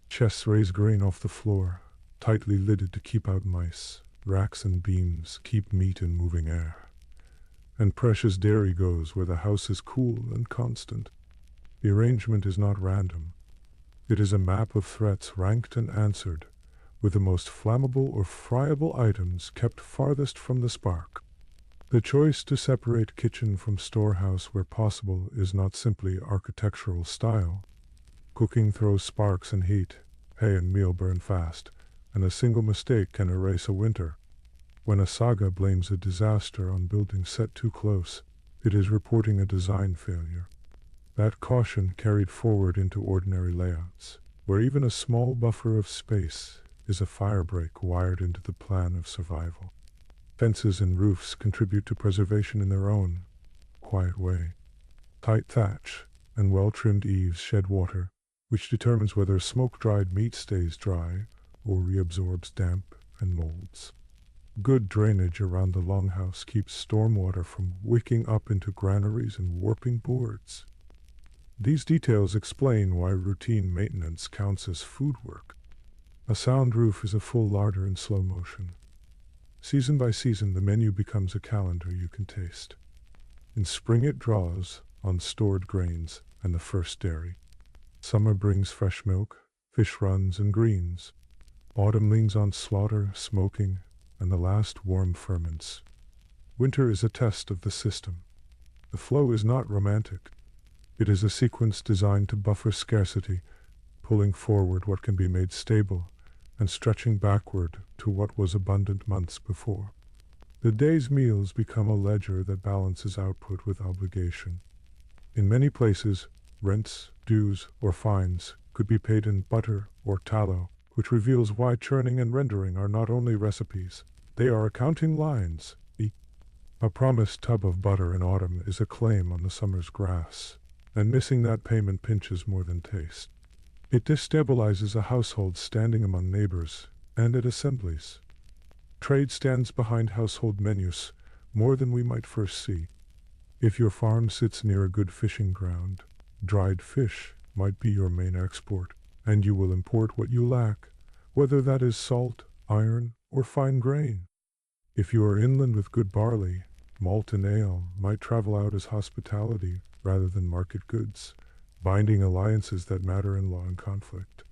Chests raise grain off the floor, tightly lidded to keep out mice. Racks and beams keep meat in moving air. And precious dairy goes where the house is cool and constant. The arrangement is not random. It is a map of threats ranked and answered, with the most flammable or friable items kept farthest from the spark. The choice to separate kitchen from storehouse where possible is not simply architectural style. Cooking throws sparks and heat, hay and meal burn fast, and a single mistake can erase a winter. When a saga blames a disaster on buildings set too close, it is reporting a design failure. That caution carried forward into ordinary layouts, where even a small buffer of space is a firebreak wired into the plan of survival. Fences and roofs contribute to preservation in their own quiet way. Tight thatch, and well-trimmed eaves shed water, which determines whether smoke-dried meat stays dry or reabsorbs damp and molds. Good drainage around the longhouse keeps stormwater from wicking up into granaries and warping boards. These details explain why routine maintenance counts as food work. A sound roof is a full larder in slow motion. Season by season, the menu becomes a calendar you can taste. In spring it draws on stored grains and the first dairy. Summer brings fresh milk, fish runs, and greens. Autumn leans on slaughter, smoking, and the last warm ferments. Winter is a test of the system. The flow is not romantic. It is a sequence designed to buffer scarcity, pulling forward what can be made stable, and stretching backward to what was abundant months before. The day's meals become a ledger that balances output with obligation. In many places, rents, dues, or fines could be paid in butter or tallow, which reveals why churning and rendering are not only recipes, they are accounting lines. A promised tub of butter in autumn is a claim on the summer's grass, and missing that payment pinches more than taste. It destabilizes a household standing among neighbors and at assemblies. Trade stands behind household menus more than we might first see. If your farm sits near a good fishing ground, dried fish might be your main export, and you will import what you lack, whether that is salt, iron, or fine grain. If you are inland with good barley, malt and ale might travel out as hospitality rather than market goods, binding alliances that matter in law and conflict.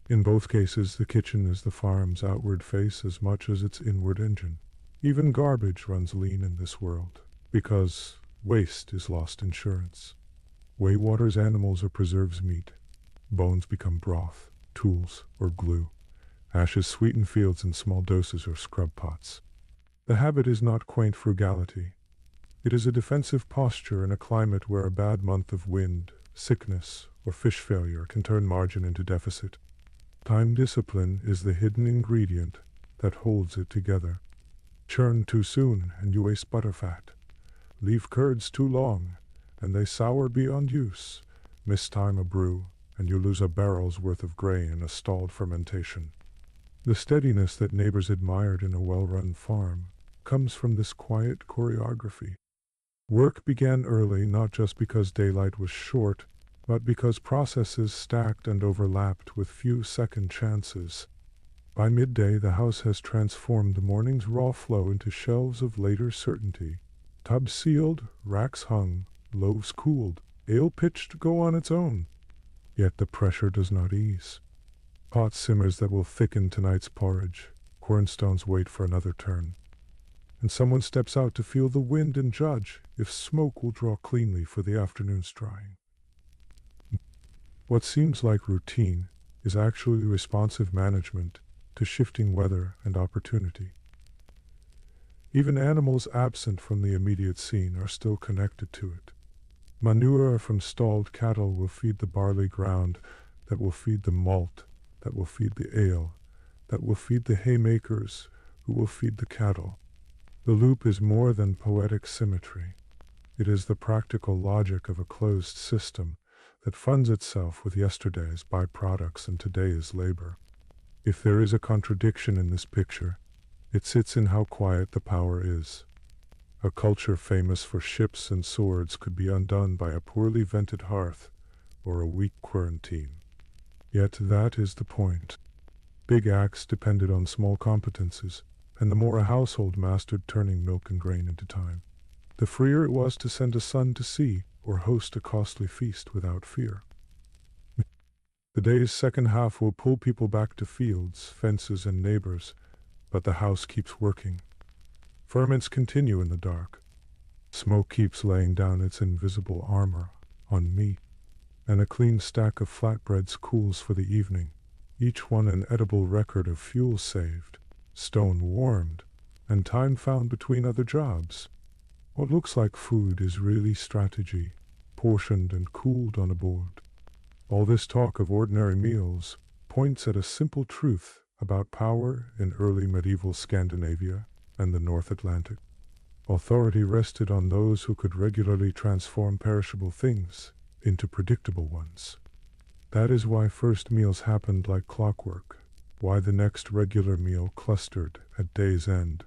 In both cases, the kitchen is the farm's outward face as much as its inward engine. Even garbage runs lean in this world, because waste is lost insurance. Way waters animals or preserves meat. Bones become broth, tools, or glue. Ashes sweeten fields in small doses or scrub pots. The habit is not quaint frugality. It is a defensive posture in a climate where a bad month of wind, sickness, or fish failure can turn margin into deficit. Time discipline is the hidden ingredient that holds it together. Churn too soon and you waste butterfat. Leave curds too long and they sour beyond use. Mistime a brew and you lose a barrel's worth of grain in a stalled fermentation. The steadiness that neighbors admired in a well-run farm comes from this quiet choreography. Work began early not just because daylight was short, but because processes stacked and overlapped with few second chances. By midday, the house has transformed the morning's raw flow into shelves of later certainty. Tubs sealed, racks hung, loaves cooled, ale pitched to go on its own. Yet the pressure does not ease. Pot simmers that will thicken tonight's porridge. Cornstones wait for another turn. And someone steps out to feel the wind and judge if smoke will draw cleanly for the afternoon's drying. What seems like routine is actually responsive management to shifting weather and opportunity. Even animals absent from the immediate scene are still connected to it. Manure from stalled cattle will feed the barley ground, that will feed the malt, that will feed the ale, that will feed the haymakers, who will feed the cattle. The loop is more than poetic symmetry. It is the practical logic of a closed system that funds itself with yesterday's byproducts and today's labor. If there is a contradiction in this picture, it sits in how quiet the power is. A culture famous for ships and swords could be undone by a poorly vented hearth or a weak quarantine. Yet that is the point. Big acts depended on small competences, and the more a household mastered turning milk and grain into time, the freer it was to send a son to sea or host a costly feast without fear. The day's second half will pull people back to fields, fences, and neighbors, but the house keeps working. Ferments continue in the dark. Smoke keeps laying down its invisible armor on meat, and a clean stack of flatbreads cools for the evening, each one an edible record of fuel saved, stone warmed, and time found between other jobs. What looks like food is really strategy, portioned and cooled on a board. All this talk of ordinary meals points at a simple truth about power in early medieval Scandinavia and the North Atlantic. Authority rested on those who could regularly transform perishable things into predictable ones. That is why first meals happened like clockwork, why the next regular meal clustered at day's end,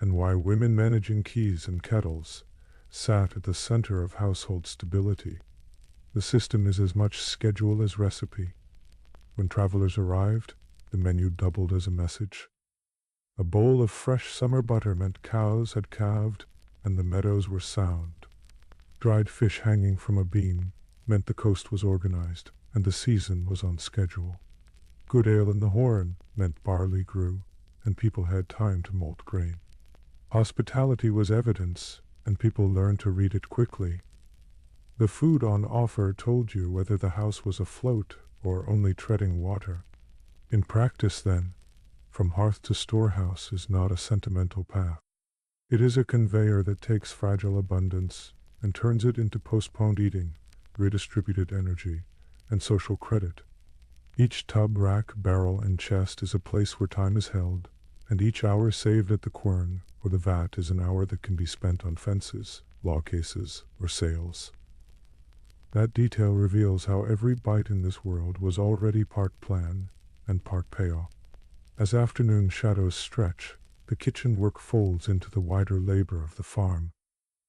and why women managing keys and kettles sat at the center of household stability. The system is as much schedule as recipe. When travelers arrived, the menu doubled as a message. A bowl of fresh summer butter meant cows had calved and the meadows were sound. Dried fish hanging from a beam meant the coast was organized and the season was on schedule. Good ale in the horn meant barley grew and people had time to malt grain. Hospitality was evidence, and people learned to read it quickly. The food on offer told you whether the house was afloat or only treading water. In practice, then, from hearth to storehouse is not a sentimental path. It is a conveyor that takes fragile abundance and turns it into postponed eating, redistributed energy, and social credit. Each tub, rack, barrel, and chest is a place where time is held, and each hour saved at the quern or the vat is an hour that can be spent on fences, law cases, or sales. That detail reveals how every bite in this world was already part plan and part payoff. As afternoon shadows stretch, the kitchen work folds into the wider labor of the farm,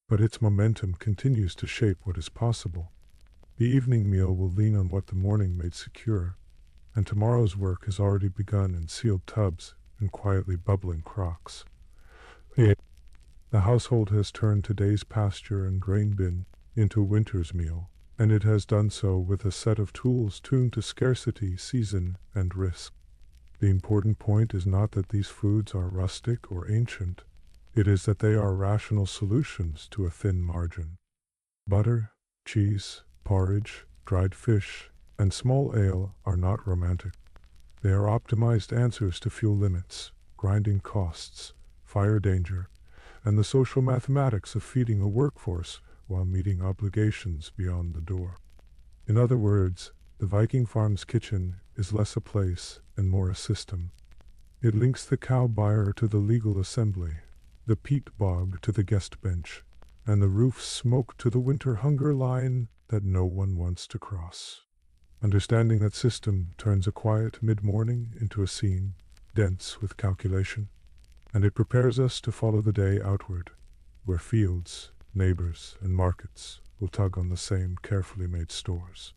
but its momentum continues to shape what is possible. The evening meal will lean on what the morning made secure, and tomorrow's work has already begun in sealed tubs and quietly bubbling crocks. The household has turned today's pasture and grain bin into winter's meal, and it has done so with a set of tools tuned to scarcity, season, and risk. The important point is not that these foods are rustic or ancient, it is that they are rational solutions to a thin margin. Butter, cheese, porridge, dried fish, and small ale are not romantic. They are optimized answers to fuel limits, grinding costs, fire danger, and the social mathematics of feeding a workforce while meeting obligations beyond the door. In other words, the Viking farm's kitchen is less a place and more a system. It links the cow byre to the legal assembly, the peat bog to the guest bench, and the roof's smoke to the winter hunger line that no one wants to cross. Understanding that system turns a quiet mid-morning into a scene dense with calculation, and it prepares us to follow the day outward, where fields, neighbors, and markets will tug on the same carefully made stores.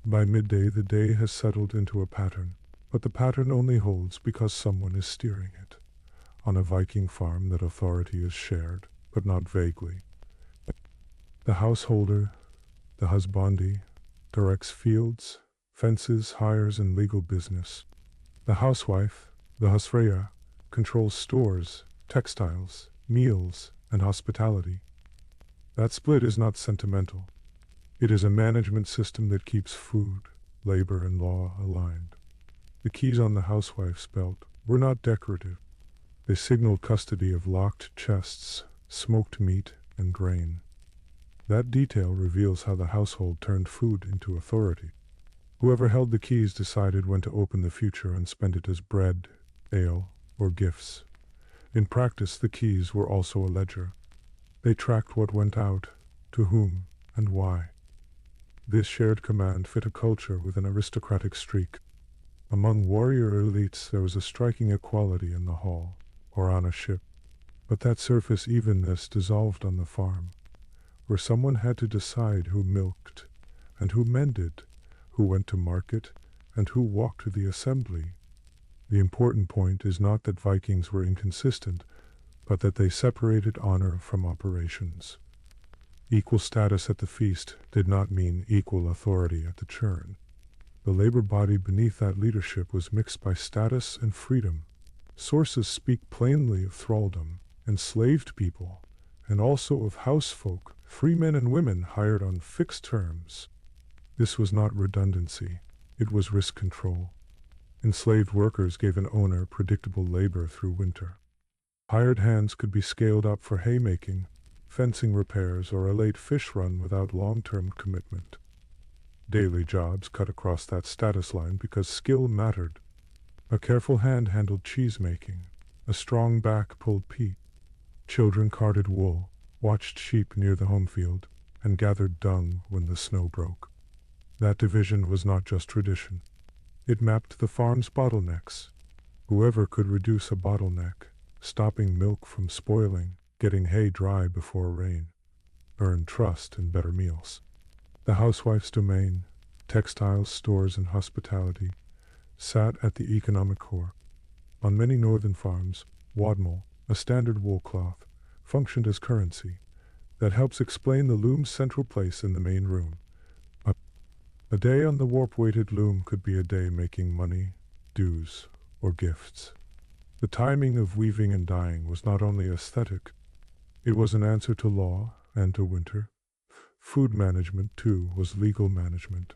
By midday the day has settled into a pattern, but the pattern only holds because someone is steering it. On a Viking farm that authority is shared, but not vaguely. The householder, the husbandi, directs fields, fences, hires, and legal business. The housewife, the husfreyja, controls stores, textiles, meals, and hospitality. That split is not sentimental. It is a management system that keeps food, labor, and law aligned. The keys on the housewife's belt were not decorative. They signaled custody of locked chests, smoked meat, and grain. That detail reveals how the household turned food into authority. Whoever held the keys decided when to open the future and spend it as bread, ale, or gifts. In practice, the keys were also a ledger. They tracked what went out, to whom, and why. This shared command fit a culture with an aristocratic streak. Among warrior elites there was a striking equality in the hall, or on a ship. But that surface evenness dissolved on the farm, where someone had to decide who milked, and who mended, who went to market, and who walked to the assembly. The important point is not that Vikings were inconsistent, but that they separated honor from operations. Equal status at the feast did not mean equal authority at the churn. The labor body beneath that leadership was mixed by status and freedom. Sources speak plainly of thraldom, enslaved people, and also of housefolk, free men and women hired on fixed terms. This was not redundancy, it was risk control. Enslaved workers gave an owner predictable labor through winter. Hired hands could be scaled up for haymaking, fencing repairs, or a late fish run without long-term commitment. Daily jobs cut across that status line because skill mattered. A careful hand handled cheese making, a strong back pulled peat. Children carded wool, watched sheep near the home field, and gathered dung when the snow broke. That division was not just tradition. It mapped the farm's bottlenecks. Whoever could reduce a bottleneck, stopping milk from spoiling, getting hay dry before rain, earned trust and better meals. The housewife's domain, textiles, stores, and hospitality, sat at the economic core. On many northern farms, wadmal, a standard wool cloth, functioned as currency. That helps explain the loom's central place in the main room. A day on the warp-weighted loom could be a day making money, dues, or gifts. The timing of weaving and dyeing was not only aesthetic, it was an answer to law and to winter. Food management, too, was legal management.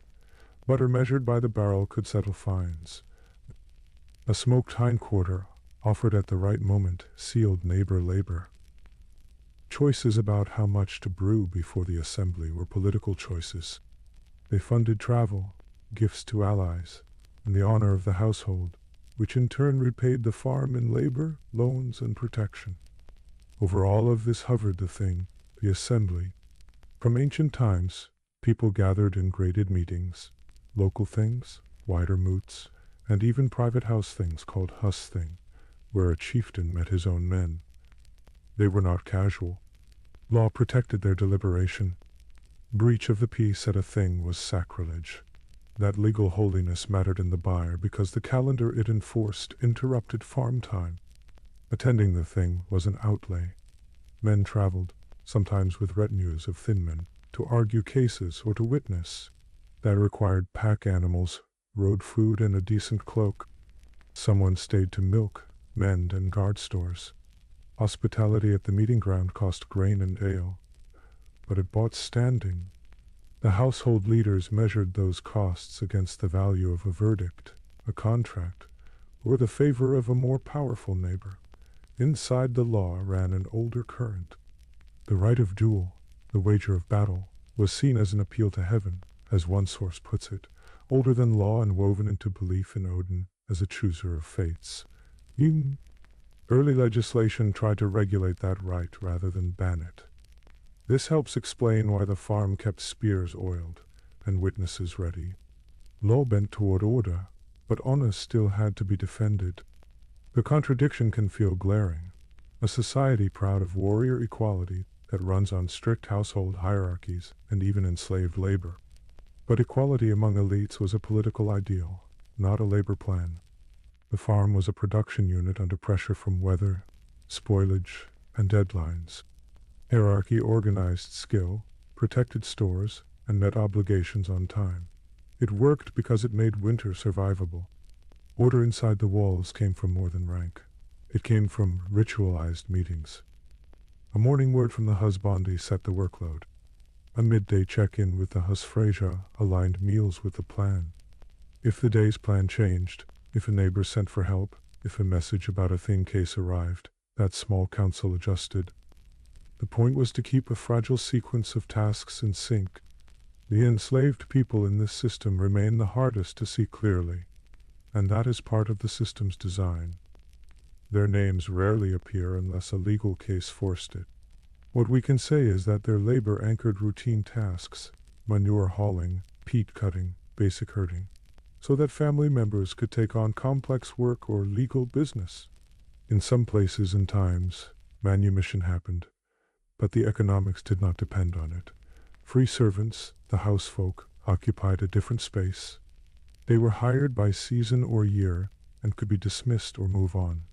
Butter measured by the barrel could settle fines. A smoked hindquarter, offered at the right moment, sealed neighbor labor. Choices about how much to brew before the assembly were political choices. They funded travel, gifts to allies, and the honor of the household, which in turn repaid the farm in labor, loans, and protection. Over all of this hovered the thing, the assembly. From ancient times, people gathered in graded meetings, local things, wider moots, and even private house things called husthing, where a chieftain met his own men. They were not casual. Law protected their deliberation. Breach of the peace at a thing was sacrilege. That legal holiness mattered in the byre because the calendar it enforced interrupted farm time. Attending the thing was an outlay. Men traveled, sometimes with retinues of thin men, to argue cases or to witness. That required pack animals, road food, and a decent cloak. Someone stayed to milk, mend, and guard stores. Hospitality at the meeting ground cost grain and ale, but it bought standing. The household leaders measured those costs against the value of a verdict, a contract, or the favor of a more powerful neighbor. Inside the law ran an older current. The right of duel, the wager of battle, was seen as an appeal to heaven, as one source puts it, older than law and woven into belief in Odin as a chooser of fates. Early legislation tried to regulate that right rather than ban it. This helps explain why the farm kept spears oiled and witnesses ready. Law bent toward order, but honor still had to be defended. The contradiction can feel glaring. A society proud of warrior equality that runs on strict household hierarchies and even enslaved labor. But equality among elites was a political ideal, not a labor plan. The farm was a production unit under pressure from weather, spoilage, and deadlines. Hierarchy organized skill, protected stores, and met obligations on time. It worked because it made winter survivable. Order inside the walls came from more than rank. It came from ritualized meetings. A morning word from the husbandi set the workload. A midday check-in with the husfreyja aligned meals with the plan. If the day's plan changed, if a neighbor sent for help, if a message about a thing case arrived, that small council adjusted. The point was to keep a fragile sequence of tasks in sync. The enslaved people in this system remain the hardest to see clearly, and that is part of the system's design. Their names rarely appear unless a legal case forced it. What we can say is that their labor anchored routine tasks, manure hauling, peat cutting, basic herding, so that family members could take on complex work or legal business. In some places and times, manumission happened, but the economics did not depend on it. Free servants, the housefolk, occupied a different space. They were hired by season or year and could be dismissed or move on.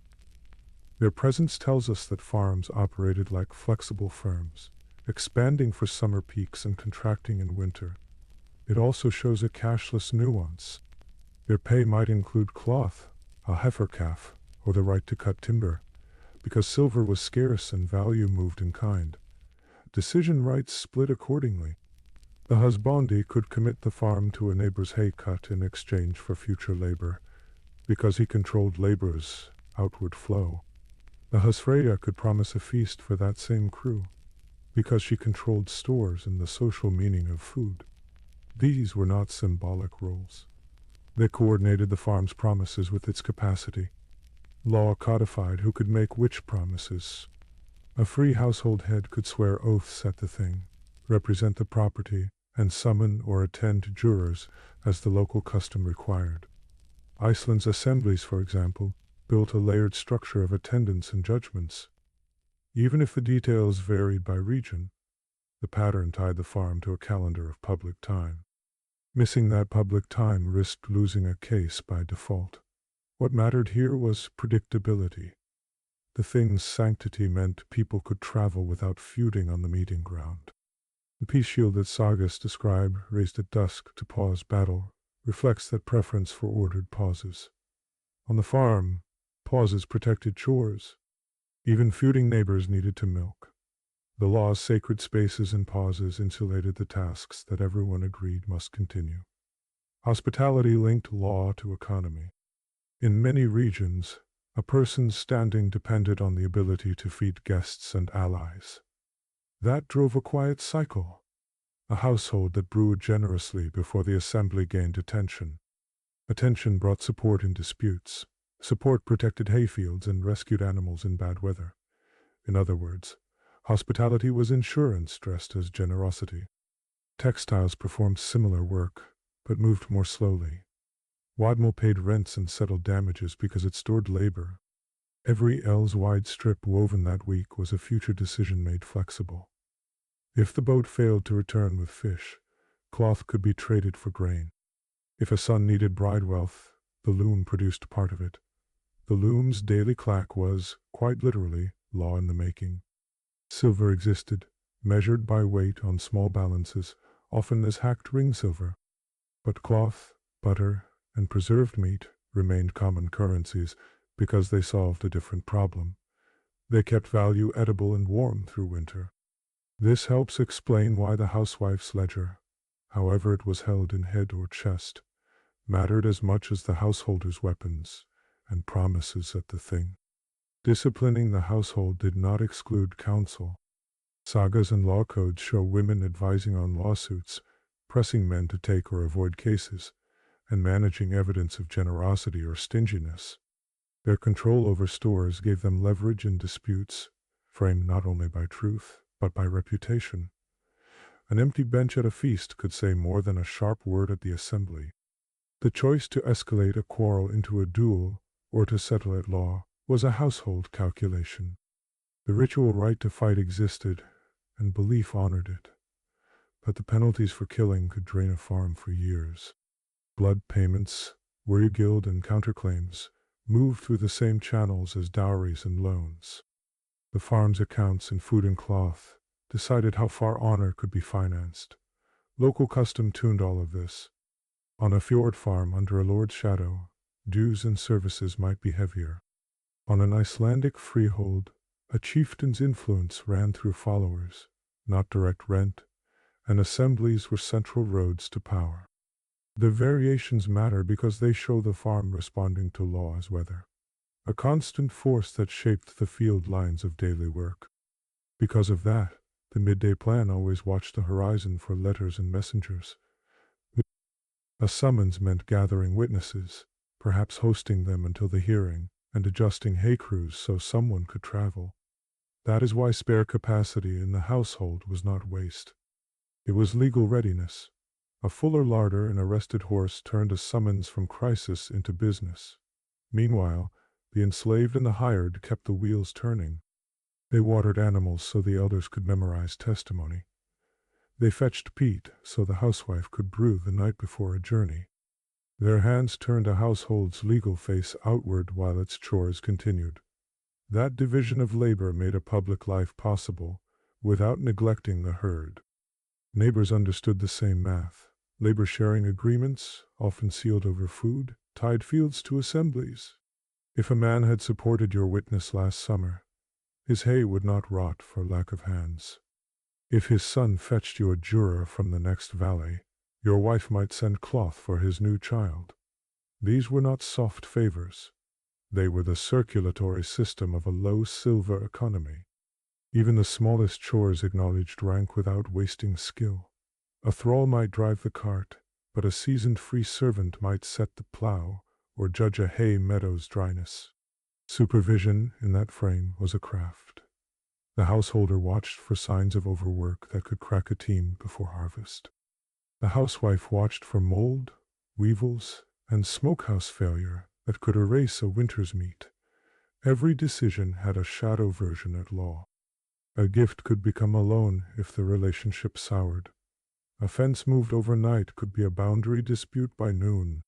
Their presence tells us that farms operated like flexible firms, expanding for summer peaks and contracting in winter. It also shows a cashless nuance. Their pay might include cloth, a heifer calf, or the right to cut timber, because silver was scarce and value moved in kind. Decision rights split accordingly. The husbandi could commit the farm to a neighbor's hay cut in exchange for future labor, because he controlled labor's outward flow. The husfreyja could promise a feast for that same crew, because she controlled stores and the social meaning of food. These were not symbolic roles. They coordinated the farm's promises with its capacity. Law codified who could make which promises. A free household head could swear oaths at the thing, represent the property, and summon or attend jurors as the local custom required. Iceland's assemblies, for example, built a layered structure of attendance and judgments. Even if the details varied by region, the pattern tied the farm to a calendar of public time. Missing that public time risked losing a case by default. What mattered here was predictability. The thing's sanctity meant people could travel without feuding on the meeting ground. The peace shield that sagas describe, raised at dusk to pause battle, reflects that preference for ordered pauses. On the farm, pauses protected chores. Even feuding neighbors needed to milk. The law's sacred spaces and pauses insulated the tasks that everyone agreed must continue. Hospitality linked law to economy. In many regions, a person's standing depended on the ability to feed guests and allies. That drove a quiet cycle, a household that brewed generously before the assembly gained attention. Attention brought support in disputes. Support protected hayfields and rescued animals in bad weather. In other words, hospitality was insurance dressed as generosity. Textiles performed similar work, but moved more slowly. Wadmal paid rents and settled damages because it stored labor. Every ells-wide strip woven that week was a future decision made flexible. If the boat failed to return with fish, cloth could be traded for grain. If a son needed bride wealth, the loom produced part of it. The loom's daily clack was, quite literally, law in the making. Silver existed, measured by weight on small balances, often as hacked ring silver. But cloth, butter, and preserved meat remained common currencies because they solved a different problem. They kept value edible and warm through winter. This helps explain why the housewife's ledger, however it was held in head or chest, mattered as much as the householder's weapons and promises at the thing. Disciplining the household did not exclude counsel. Sagas and law codes show women advising on lawsuits, pressing men to take or avoid cases, and managing evidence of generosity or stinginess. Their control over stores gave them leverage in disputes, framed not only by truth, but by reputation. An empty bench at a feast could say more than a sharp word at the assembly. The choice to escalate a quarrel into a duel or to settle at law was a household calculation. The ritual right to fight existed, and belief honored it. But the penalties for killing could drain a farm for years. Blood payments, guild and counterclaims moved through the same channels as dowries and loans. The farm's accounts in food and cloth decided how far honor could be financed. Local custom tuned all of this. On a fjord farm under a lord's shadow, dues and services might be heavier. On an Icelandic freehold, a chieftain's influence ran through followers, not direct rent, and assemblies were central roads to power. The variations matter because they show the farm responding to law as weather, a constant force that shaped the field lines of daily work. Because of that, the midday plan always watched the horizon for letters and messengers. A summons meant gathering witnesses, perhaps hosting them until the hearing, and adjusting hay crews so someone could travel. That is why spare capacity in the household was not waste. It was legal readiness. A fuller larder and a rested horse turned a summons from crisis into business. Meanwhile, the enslaved and the hired kept the wheels turning. They watered animals so the elders could memorize testimony. They fetched peat so the housewife could brew the night before a journey. Their hands turned a household's legal face outward while its chores continued. That division of labor made a public life possible, without neglecting the herd. Neighbors understood the same math. Labor-sharing agreements, often sealed over food, tied fields to assemblies. If a man had supported your witness last summer, his hay would not rot for lack of hands. If his son fetched you a juror from the next valley, your wife might send cloth for his new child. These were not soft favors. They were the circulatory system of a low-silver economy. Even the smallest chores acknowledged rank without wasting skill. A thrall might drive the cart, but a seasoned free servant might set the plow or judge a hay meadow's dryness. Supervision, in that frame, was a craft. The householder watched for signs of overwork that could crack a team before harvest. The housewife watched for mold, weevils, and smokehouse failure that could erase a winter's meat. Every decision had a shadow version at law. A gift could become a loan if the relationship soured. A fence moved overnight could be a boundary dispute by noon.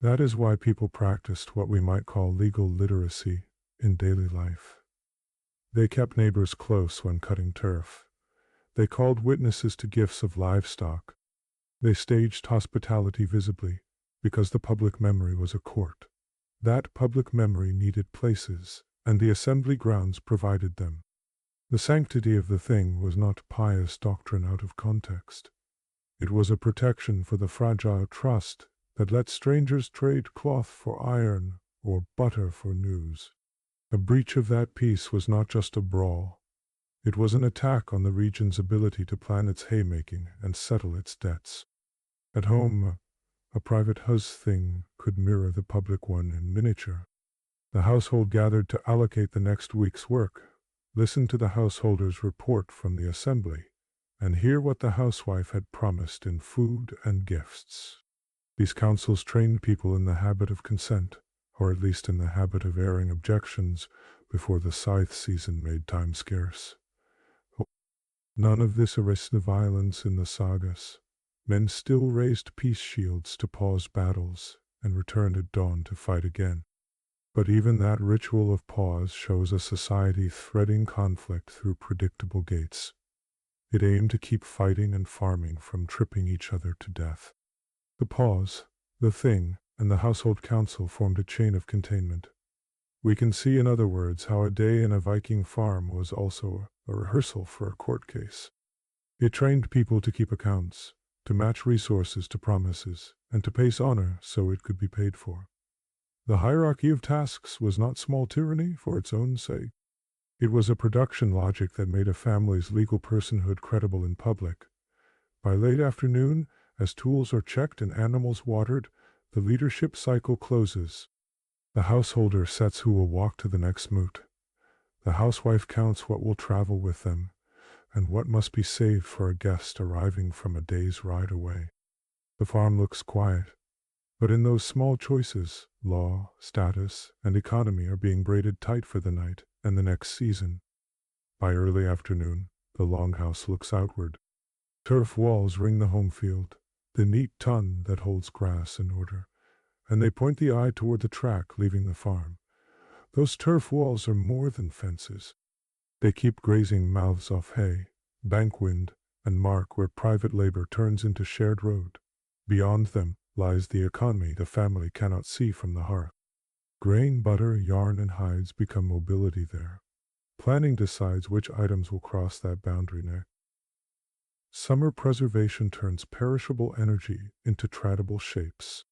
That is why people practiced what we might call legal literacy in daily life. They kept neighbors close when cutting turf. They called witnesses to gifts of livestock. They staged hospitality visibly, because the public memory was a court. That public memory needed places, and the assembly grounds provided them. The sanctity of the thing was not pious doctrine out of context. It was a protection for the fragile trust that let strangers trade cloth for iron or butter for news. A breach of that peace was not just a brawl. It was an attack on the region's ability to plan its haymaking and settle its debts. At home, a private thing could mirror the public one in miniature. The household gathered to allocate the next week's work, listen to the householder's report from the assembly, and hear what the housewife had promised in food and gifts. These councils trained people in the habit of consent, or at least in the habit of airing objections before the scythe season made time scarce. None of this erased the violence in the sagas. Men still raised peace shields to pause battles and returned at dawn to fight again. But even that ritual of pause shows a society threading conflict through predictable gates. It aimed to keep fighting and farming from tripping each other to death. The pause, the thing, and the household council formed a chain of containment. We can see, in other words, how a day in a Viking farm was also a rehearsal for a court case. It trained people to keep accounts, to match resources to promises, and to pace honor so it could be paid for. The hierarchy of tasks was not small tyranny for its own sake. It was a production logic that made a family's legal personhood credible in public. By late afternoon, as tools are checked and animals watered, the leadership cycle closes. The householder sets who will walk to the next moot. The housewife counts what will travel with them, and what must be saved for a guest arriving from a day's ride away. The farm looks quiet, but in those small choices, law, status, and economy are being braided tight for the night and the next season. By early afternoon, the longhouse looks outward. Turf walls ring the home field, the neat tun that holds grass in order, and they point the eye toward the track leaving the farm. Those turf walls are more than fences. They keep grazing mouths off hay, bank wind, and mark where private labor turns into shared road. Beyond them lies the economy the family cannot see from the hearth. Grain, butter, yarn, and hides become mobility there. Planning decides which items will cross that boundary next. Summer preservation turns perishable energy into tradable shapes.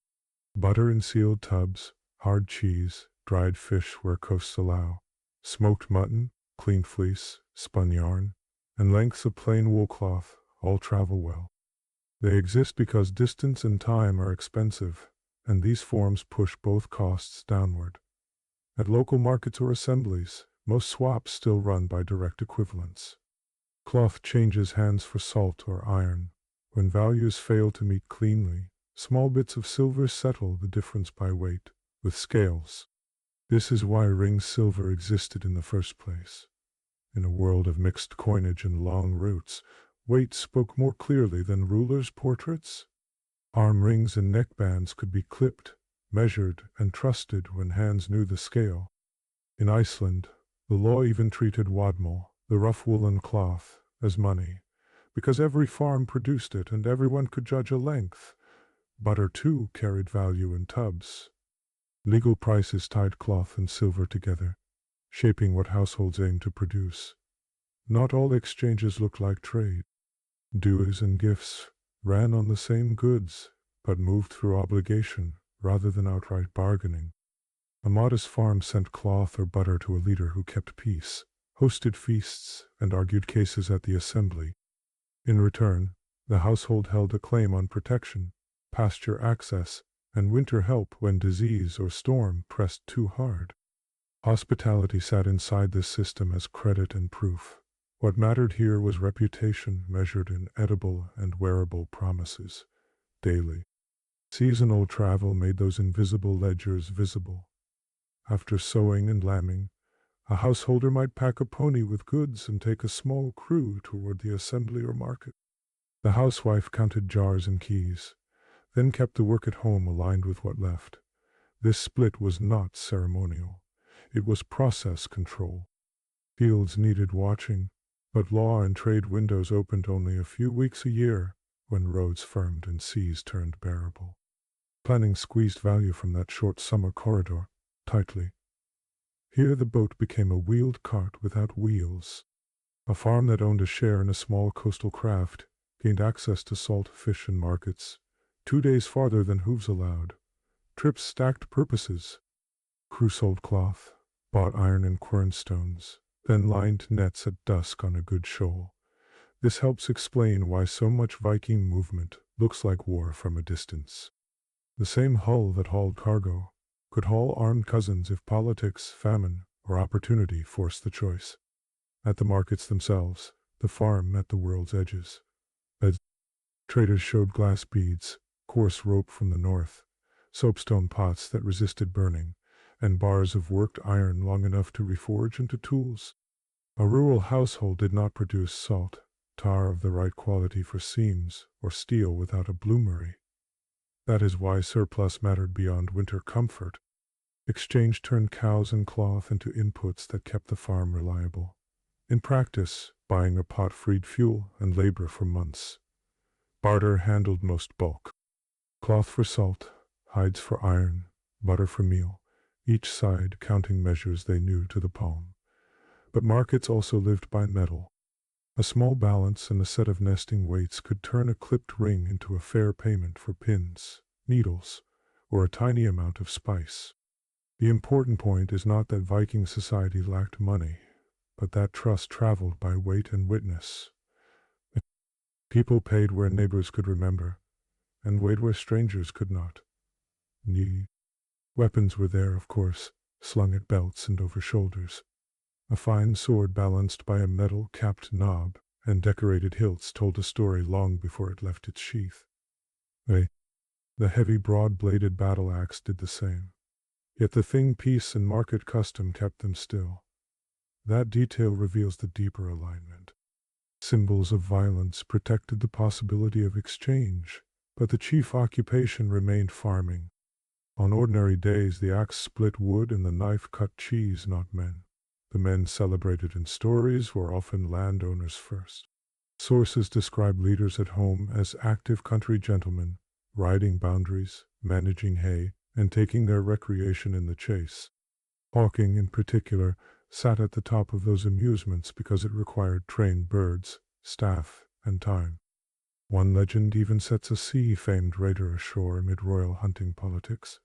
Butter in sealed tubs, hard cheese, dried fish where coasts allow, smoked mutton, clean fleece, spun yarn, and lengths of plain wool cloth all travel well. They exist because distance and time are expensive, and these forms push both costs downward. At local markets or assemblies, most swaps still run by direct equivalents. Cloth changes hands for salt or iron. When values fail to meet cleanly, small bits of silver settle the difference by weight, with scales. This is why ring silver existed in the first place. In a world of mixed coinage and long routes, weight spoke more clearly than rulers' portraits. Arm rings and neckbands could be clipped, measured, and trusted when hands knew the scale. In Iceland, the law even treated wadmal, the rough woolen cloth, as money, because every farm produced it and everyone could judge a length. Butter, too, carried value in tubs. Legal prices tied cloth and silver together, shaping what households aimed to produce. Not all exchanges looked like trade. Dues and gifts ran on the same goods, but moved through obligation rather than outright bargaining. A modest farm sent cloth or butter to a leader who kept peace, hosted feasts, and argued cases at the assembly. In return, the household held a claim on protection, pasture access, and winter help when disease or storm pressed too hard. Hospitality sat inside this system as credit and proof. What mattered here was reputation measured in edible and wearable promises, daily. Seasonal travel made those invisible ledgers visible. After sowing and lambing, a householder might pack a pony with goods and take a small crew toward the assembly or market. The housewife counted jars and keys, then kept the work at home aligned with what left. This split was not ceremonial. It was process control. Fields needed watching, but law and trade windows opened only a few weeks a year when roads firmed and seas turned bearable. Planning squeezed value from that short summer corridor tightly. Here the boat became a wheeled cart without wheels. A farm that owned a share in a small coastal craft gained access to salt, fish, and markets, 2 days farther than hooves allowed. Trips stacked purposes. Crew sold cloth, bought iron and quernstones, then lined nets at dusk on a good shoal. This helps explain why so much Viking movement looks like war from a distance. The same hull that hauled cargo could haul armed cousins if politics, famine, or opportunity forced the choice. At the markets themselves, the farm met the world's edges. As traders showed glass beads, coarse rope from the north, soapstone pots that resisted burning, and bars of worked iron long enough to reforge into tools. A rural household did not produce salt, tar of the right quality for seams, or steel without a bloomery. That is why surplus mattered beyond winter comfort. Exchange turned cows and cloth into inputs that kept the farm reliable. In practice, buying a pot freed fuel and labor for months. Barter handled most bulk. Cloth for salt, hides for iron, butter for meal, each side counting measures they knew to the palm. But markets also lived by metal. A small balance and a set of nesting weights could turn a clipped ring into a fair payment for pins, needles, or a tiny amount of spice. The important point is not that Viking society lacked money, but that trust traveled by weight and witness. People paid where neighbors could remember, and weighed where strangers could not. Weapons were there, of course, slung at belts and over shoulders. A fine sword balanced by a metal-capped knob and decorated hilts told a story long before it left its sheath. The heavy broad-bladed battle-axe did the same. Yet the thing peace and market custom kept them still. That detail reveals the deeper alignment. Symbols of violence protected the possibility of exchange, but the chief occupation remained farming. On ordinary days the axe split wood and the knife cut cheese, not men. The men celebrated in stories were often landowners first. Sources describe leaders at home as active country gentlemen, riding boundaries, managing hay, and taking their recreation in the chase. Hawking, in particular, sat at the top of those amusements because it required trained birds, staff, and time. One legend even sets a sea-famed raider ashore amid royal hunting politics,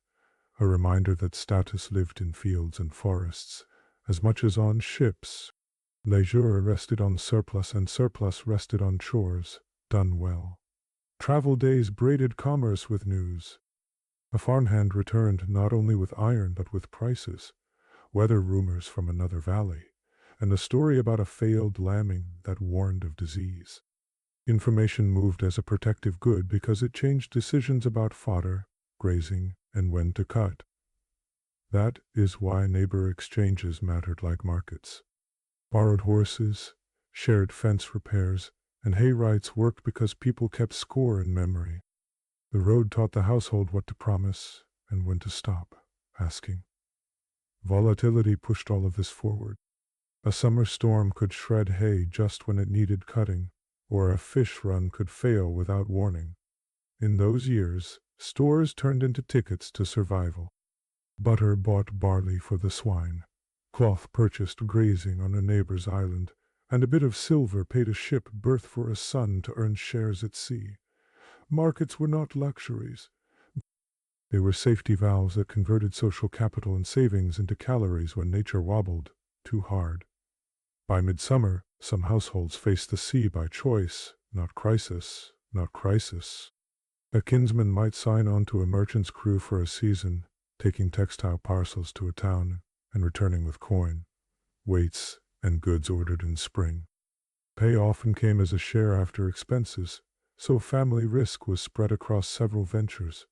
a reminder that status lived in fields and forests, as much as on ships. Leisure rested on surplus, and surplus rested on chores, done well. Travel days braided commerce with news. A farmhand returned not only with iron but with prices, weather rumors from another valley, and a story about a failed lambing that warned of disease. Information moved as a protective good because it changed decisions about fodder, grazing, and when to cut. That is why neighbor exchanges mattered like markets. Borrowed horses, shared fence repairs, and hay rights worked because people kept score in memory. The road taught the household what to promise and when to stop asking. Volatility pushed all of this forward. A summer storm could shred hay just when it needed cutting, or a fish run could fail without warning. In those years, stores turned into tickets to survival. Butter bought barley for the swine. Cloth purchased grazing on a neighbor's island, and a bit of silver paid a ship berth for a son to earn shares at sea. Markets were not luxuries. They were safety valves that converted social capital and savings into calories when nature wobbled too hard. By midsummer, some households faced the sea by choice, not crisis, not crisis. A kinsman might sign on to a merchant's crew for a season, taking textile parcels to a town and returning with coin, weights, and goods ordered in spring. Pay often came as a share after expenses, so family risk was spread across several ventures.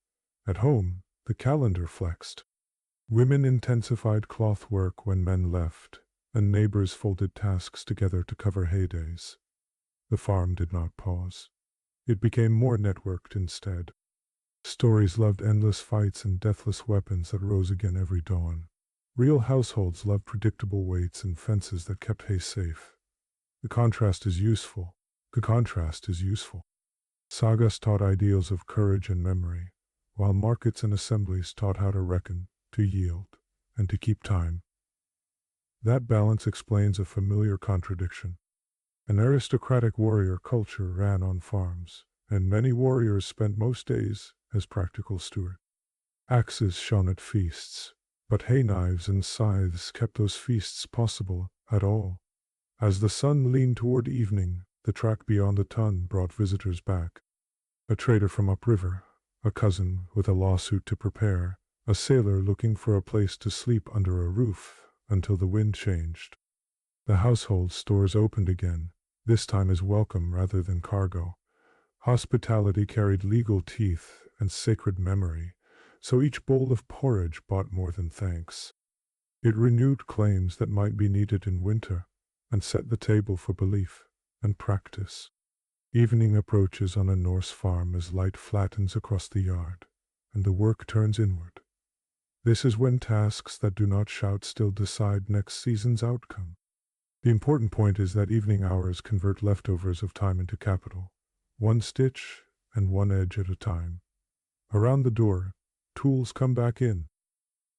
At home, the calendar flexed. Women intensified cloth work when men left, and neighbors folded tasks together to cover heydays. The farm did not pause. It became more networked instead. Stories loved endless fights and deathless weapons that rose again every dawn. Real households loved predictable weights and fences that kept hay safe. The contrast is useful. The contrast is useful. Sagas taught ideals of courage and memory, while markets and assemblies taught how to reckon, to yield, and to keep time. That balance explains a familiar contradiction. An aristocratic warrior culture ran on farms, and many warriors spent most days as practical stewards. Axes shone at feasts, but hay knives and scythes kept those feasts possible at all. As the sun leaned toward evening, the track beyond the ton brought visitors back. A trader from upriver, a cousin with a lawsuit to prepare, a sailor looking for a place to sleep under a roof until the wind changed. The household stores opened again, this time as welcome rather than cargo. Hospitality carried legal teeth and sacred memory, so each bowl of porridge bought more than thanks. It renewed claims that might be needed in winter, and set the table for belief and practice. Evening approaches on a Norse farm as light flattens across the yard, and the work turns inward. This is when tasks that do not shout still decide next season's outcome. The important point is that evening hours convert leftovers of time into capital, one stitch and one edge at a time. Around the door, tools come back in.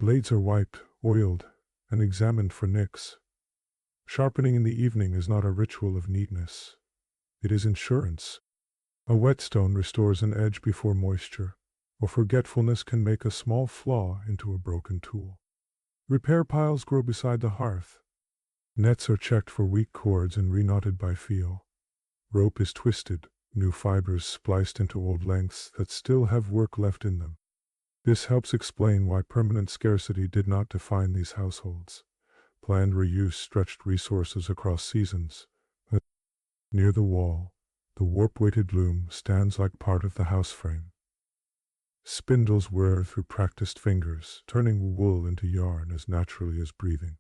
Blades are wiped, oiled, and examined for nicks. Sharpening in the evening is not a ritual of neatness. It is insurance. A whetstone restores an edge before moisture, or forgetfulness can make a small flaw into a broken tool. Repair piles grow beside the hearth. Nets are checked for weak cords and reknotted by feel. Rope is twisted, new fibers spliced into old lengths that still have work left in them. This helps explain why permanent scarcity did not define these households. Planned reuse stretched resources across seasons. Near the wall, the warp-weighted loom stands like part of the house frame. Spindles whir through practiced fingers, turning wool into yarn as naturally as breathing.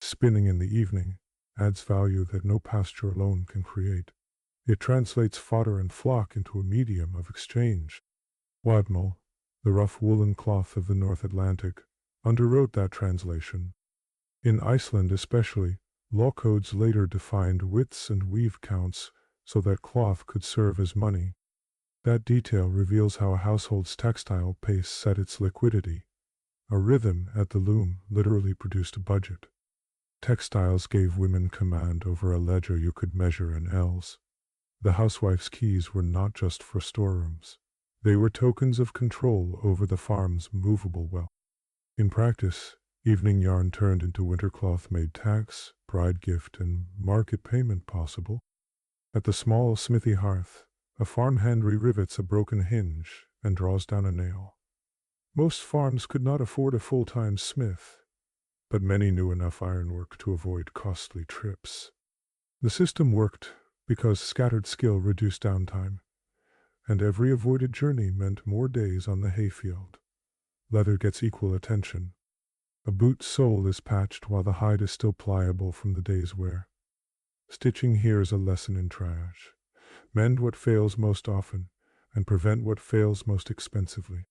Spinning in the evening adds value that no pasture alone can create. It translates fodder and flock into a medium of exchange. Wadmal, the rough woolen cloth of the North Atlantic, underwrote that translation. In Iceland especially, law codes later defined widths and weave counts so that cloth could serve as money. That detail reveals how a household's textile pace set its liquidity. A rhythm at the loom literally produced a budget. Textiles gave women command over a ledger you could measure in ells. The housewife's keys were not just for storerooms. They were tokens of control over the farm's movable wealth. In practice, evening yarn turned into winter cloth made tax, bride gift, and market payment possible. At the small smithy hearth, a farmhand re-rivets a broken hinge and draws down a nail. Most farms could not afford a full-time smith, but many knew enough ironwork to avoid costly trips. The system worked because scattered skill reduced downtime, and every avoided journey meant more days on the hayfield. Leather gets equal attention. A boot's sole is patched while the hide is still pliable from the day's wear. Stitching here is a lesson in triage. Mend what fails most often, and prevent what fails most expensively.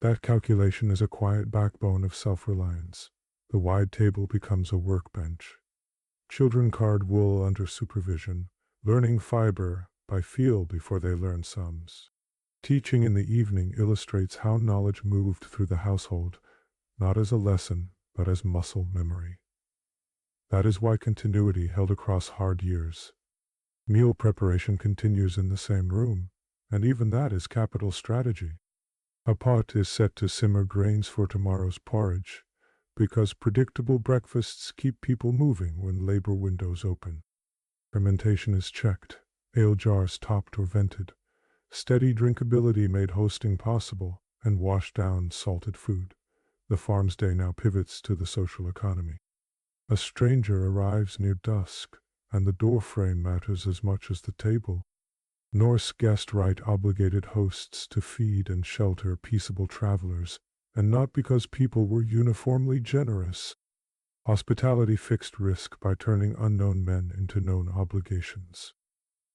That calculation is a quiet backbone of self-reliance. The wide table becomes a workbench. Children card wool under supervision, learning fiber by feel before they learn sums. Teaching in the evening illustrates how knowledge moved through the household, not as a lesson, but as muscle memory. That is why continuity held across hard years. Meal preparation continues in the same room, and even that is capital strategy. A pot is set to simmer grains for tomorrow's porridge, because predictable breakfasts keep people moving when labor windows open. Fermentation is checked, ale jars topped or vented. Steady drinkability made hosting possible, and washed down salted food. The farm's day now pivots to the social economy. A stranger arrives near dusk, and the doorframe matters as much as the table. Norse guest right obligated hosts to feed and shelter peaceable travelers, and not because people were uniformly generous. Hospitality fixed risk by turning unknown men into known obligations.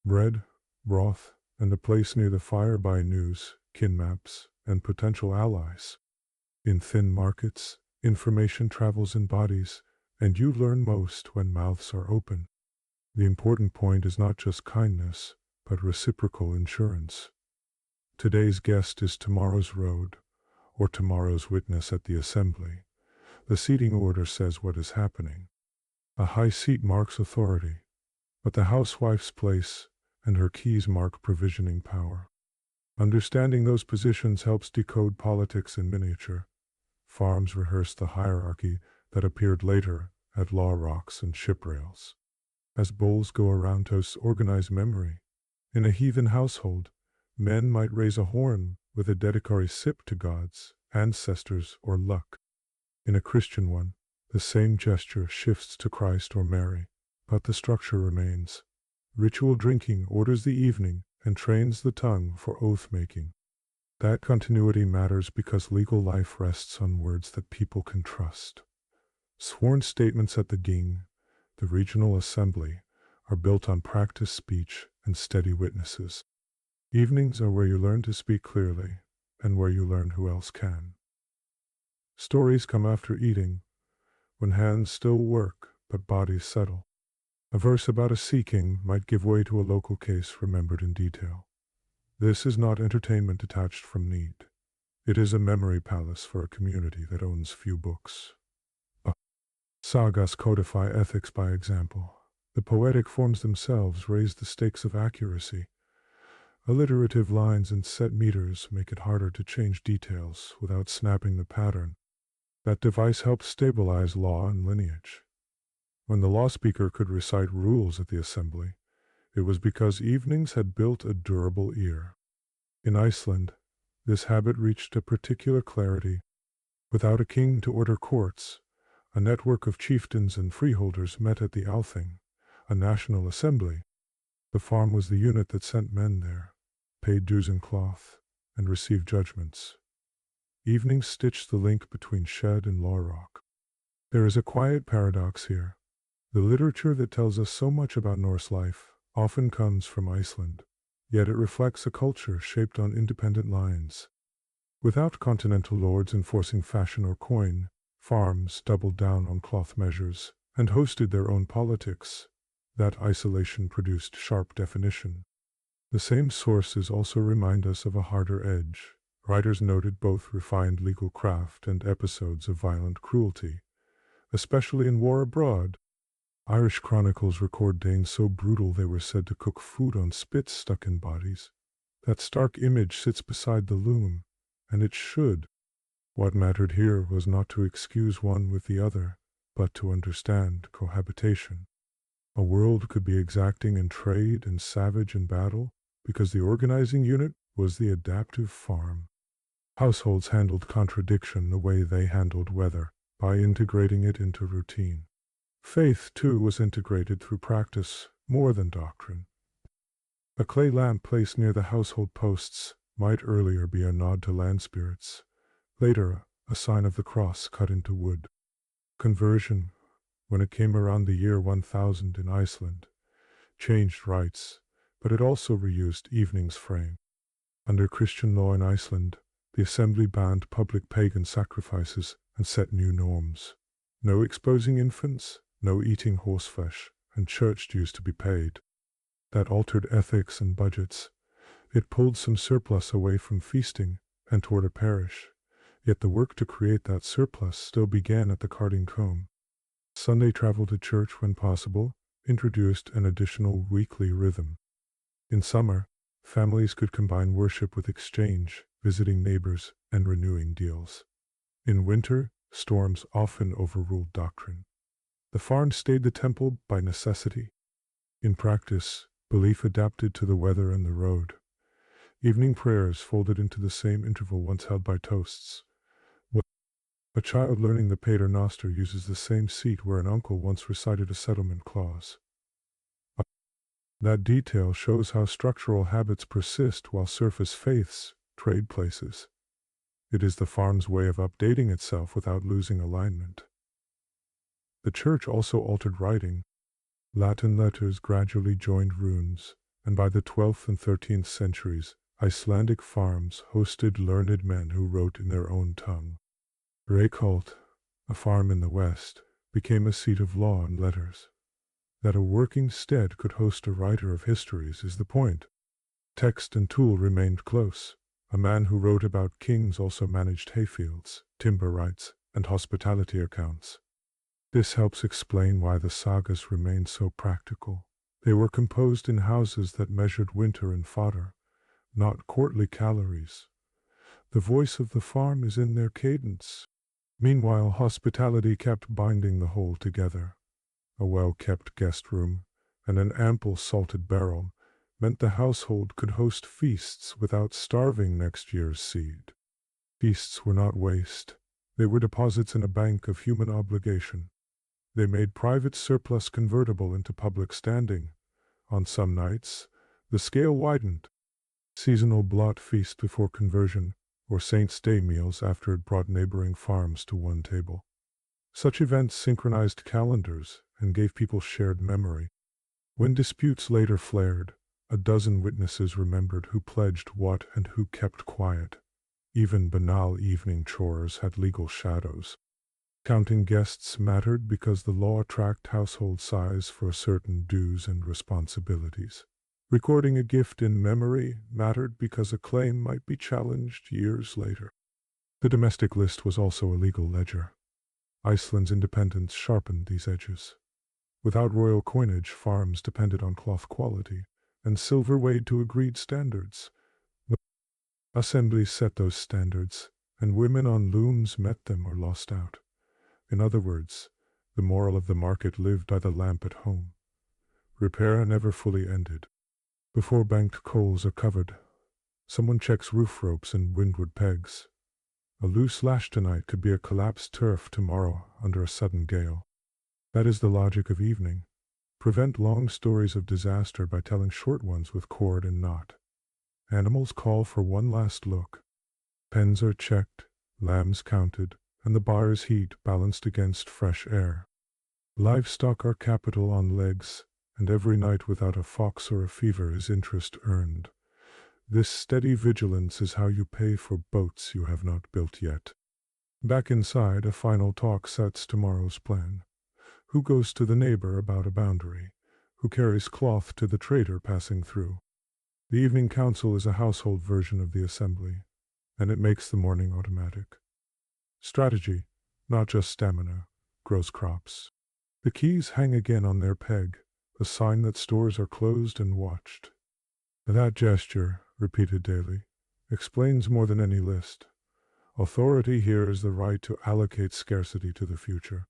Bread, broth, and a place near the fire buy news, kin maps, and potential allies. In thin markets, information travels in bodies, and you learn most when mouths are open. The important point is not just kindness, but reciprocal insurance. Today's guest is tomorrow's road, or tomorrow's witness at the assembly. The seating order says what is happening. A high seat marks authority, but the housewife's place and her keys mark provisioning power. Understanding those positions helps decode politics in miniature. Farms rehearse the hierarchy that appeared later at law rocks and ship rails. As bowls go around, toasts organize memory. In a heathen household, men might raise a horn with a dedicatory sip to gods, ancestors, or luck. In a Christian one, the same gesture shifts to Christ or Mary, but the structure remains. Ritual drinking orders the evening and trains the tongue for oath-making. That continuity matters because legal life rests on words that people can trust. Sworn statements at the ging, the regional assembly, are built on practiced speech and steady witnesses. Evenings are where you learn to speak clearly, and where you learn who else can. Stories come after eating, when hands still work but bodies settle. A verse about a sea king might give way to a local case remembered in detail. This is not entertainment detached from need. It is a memory palace for a community that owns few books. Sagas codify ethics by example. The poetic forms themselves raise the stakes of accuracy. Alliterative lines and set meters make it harder to change details without snapping the pattern. That device helps stabilize law and lineage. When the law speaker could recite rules at the assembly, it was because evenings had built a durable ear. In Iceland, this habit reached a particular clarity. Without a king to order courts, a network of chieftains and freeholders met at the Althing, a national assembly. The farm was the unit that sent men there, paid dues in cloth, and received judgments. Evenings stitched the link between shed and law rock. There is a quiet paradox here. The literature that tells us so much about Norse life often comes from Iceland, yet it reflects a culture shaped on independent lines. Without continental lords enforcing fashion or coin, farms doubled down on cloth measures and hosted their own politics. That isolation produced sharp definition. The same sources also remind us of a harder edge. Writers noted both refined legal craft and episodes of violent cruelty, especially in war abroad. Irish chronicles record Danes so brutal they were said to cook food on spits stuck in bodies. That stark image sits beside the loom, and it should. What mattered here was not to excuse one with the other, but to understand cohabitation. A world could be exacting in trade and savage in battle, because the organizing unit was the adaptive farm. Households handled contradiction the way they handled weather, by integrating it into routine. Faith, too, was integrated through practice, more than doctrine. A clay lamp placed near the household posts might earlier be a nod to land spirits, later a sign of the cross cut into wood. Conversion, when it came around the year 1000 in Iceland, changed rites, but it also reused evening's frame. Under Christian law in Iceland, the assembly banned public pagan sacrifices and set new norms. No exposing infants, no eating horseflesh, and church dues to be paid. That altered ethics and budgets. It pulled some surplus away from feasting and toward a parish, yet the work to create that surplus still began at the carding comb. Sunday travel to church when possible introduced an additional weekly rhythm. In summer, families could combine worship with exchange, visiting neighbors, and renewing deals. In winter, storms often overruled doctrine. The farm stayed the temple by necessity. In practice, belief adapted to the weather and the road. Evening prayers folded into the same interval once held by toasts. A child learning the Pater Noster uses the same seat where an uncle once recited a settlement clause. That detail shows how structural habits persist while surface faiths trade places. It is the farm's way of updating itself without losing alignment. The church also altered writing. Latin letters gradually joined runes, and by the 12th and 13th centuries, Icelandic farms hosted learned men who wrote in their own tongue. Reykholt, a farm in the west, became a seat of law and letters. That a working stead could host a writer of histories is the point. Text and tool remained close. A man who wrote about kings also managed hayfields, timber rights, and hospitality accounts. This helps explain why the sagas remained so practical. They were composed in houses that measured winter and fodder, not courtly calories. The voice of the farm is in their cadence. Meanwhile, hospitality kept binding the whole together. A well-kept guest room and an ample salted barrel meant the household could host feasts without starving next year's seed. Feasts were not waste. They were deposits in a bank of human obligation. They made private surplus convertible into public standing. On some nights, the scale widened. Seasonal blot feast before conversion, or Saints' Day meals after it brought neighboring farms to one table. Such events synchronized calendars and gave people shared memory. When disputes later flared, a dozen witnesses remembered who pledged what and who kept quiet. Even banal evening chores had legal shadows. Counting guests mattered because the law tracked household size for certain dues and responsibilities. Recording a gift in memory mattered because a claim might be challenged years later. The domestic list was also a legal ledger. Iceland's independence sharpened these edges. Without royal coinage, farms depended on cloth quality, and silver weighed to agreed standards. The assemblies set those standards, and women on looms met them or lost out. In other words, the moral of the market lived by the lamp at home. Repair never fully ended. Before banked coals are covered, someone checks roof ropes and windward pegs. A loose lash tonight could be a collapsed turf tomorrow under a sudden gale. That is the logic of evening. Prevent long stories of disaster by telling short ones with cord and knot. Animals call for one last look. Pens are checked, lambs counted, and the buyer's heat balanced against fresh air. Livestock are capital on legs, and every night without a fox or a fever is interest earned. This steady vigilance is how you pay for boats you have not built yet. Back inside, a final talk sets tomorrow's plan. Who goes to the neighbor about a boundary? Who carries cloth to the trader passing through? The evening council is a household version of the assembly, and it makes the morning automatic. Strategy, not just stamina, grows crops. The keys hang again on their peg, a sign that stores are closed and watched. That gesture, repeated daily, explains more than any list. Authority here is the right to allocate scarcity to the future.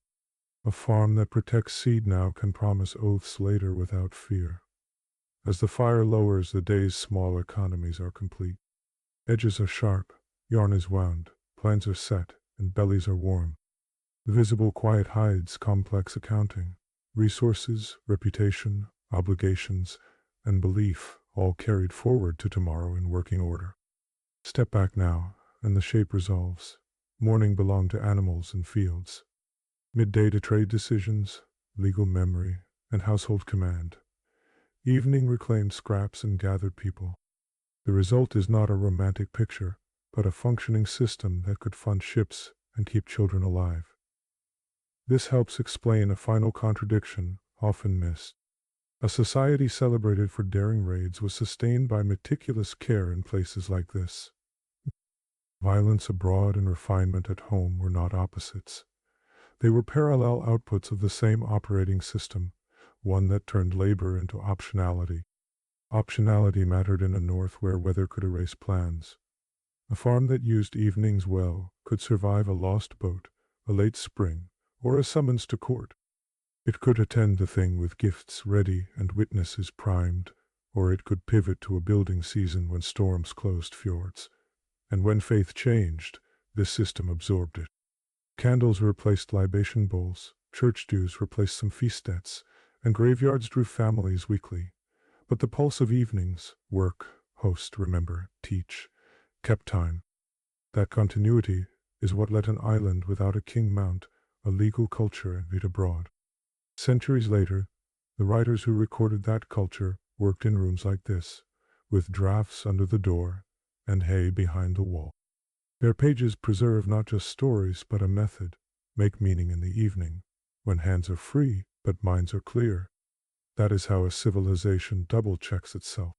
A farm that protects seed now can promise oaths later without fear. As the fire lowers, the day's small economies are complete. Edges are sharp, yarn is wound, plans are set, and bellies are warm. The visible quiet hides complex accounting. Resources, reputation, obligations, and belief all carried forward to tomorrow in working order. Step back now, and the shape resolves. Morning belonged to animals and fields. Midday to trade decisions, legal memory, and household command. Evening reclaimed scraps and gathered people. The result is not a romantic picture, but a functioning system that could fund ships and keep children alive. This helps explain a final contradiction often missed. A society celebrated for daring raids was sustained by meticulous care in places like this. Violence abroad and refinement at home were not opposites. They were parallel outputs of the same operating system, one that turned labor into optionality. Optionality mattered in a north where weather could erase plans. A farm that used evenings well could survive a lost boat, a late spring, or a summons to court. It could attend the thing with gifts ready and witnesses primed, or it could pivot to a building season when storms closed fjords. And when faith changed, this system absorbed it. Candles replaced libation bowls, church dues replaced some feast debts, and graveyards drew families weekly. But the pulse of evenings, work, host, remember, teach, kept time. That continuity is what let an island without a king mount a legal culture and read abroad. Centuries later, the writers who recorded that culture worked in rooms like this, with drafts under the door and hay behind the wall. Their pages preserve not just stories, but a method, make meaning in the evening, when hands are free, but minds are clear. That is how a civilization double-checks itself.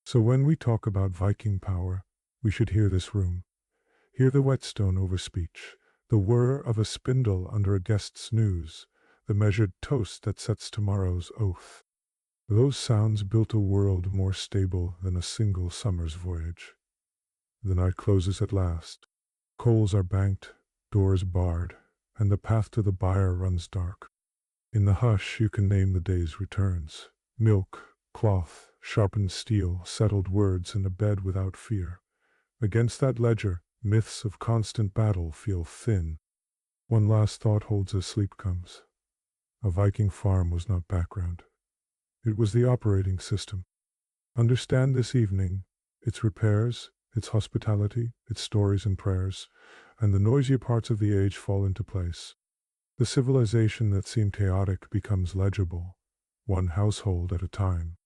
So when we talk about Viking power, we should hear this room. Hear the whetstone over speech, the whir of a spindle under a guest's news, the measured toast that sets tomorrow's oath. Those sounds built a world more stable than a single summer's voyage. The night closes at last. Coals are banked, doors barred, and the path to the byre runs dark. In the hush you can name the day's returns. Milk, cloth, sharpened steel, settled words, and a bed without fear. Against that ledger, myths of constant battle feel thin. One last thought holds as sleep comes. A Viking farm was not background. It was the operating system. Understand this evening, its repairs, its hospitality, its stories and prayers, and the noisier parts of the age fall into place. The civilization that seemed chaotic becomes legible, one household at a time.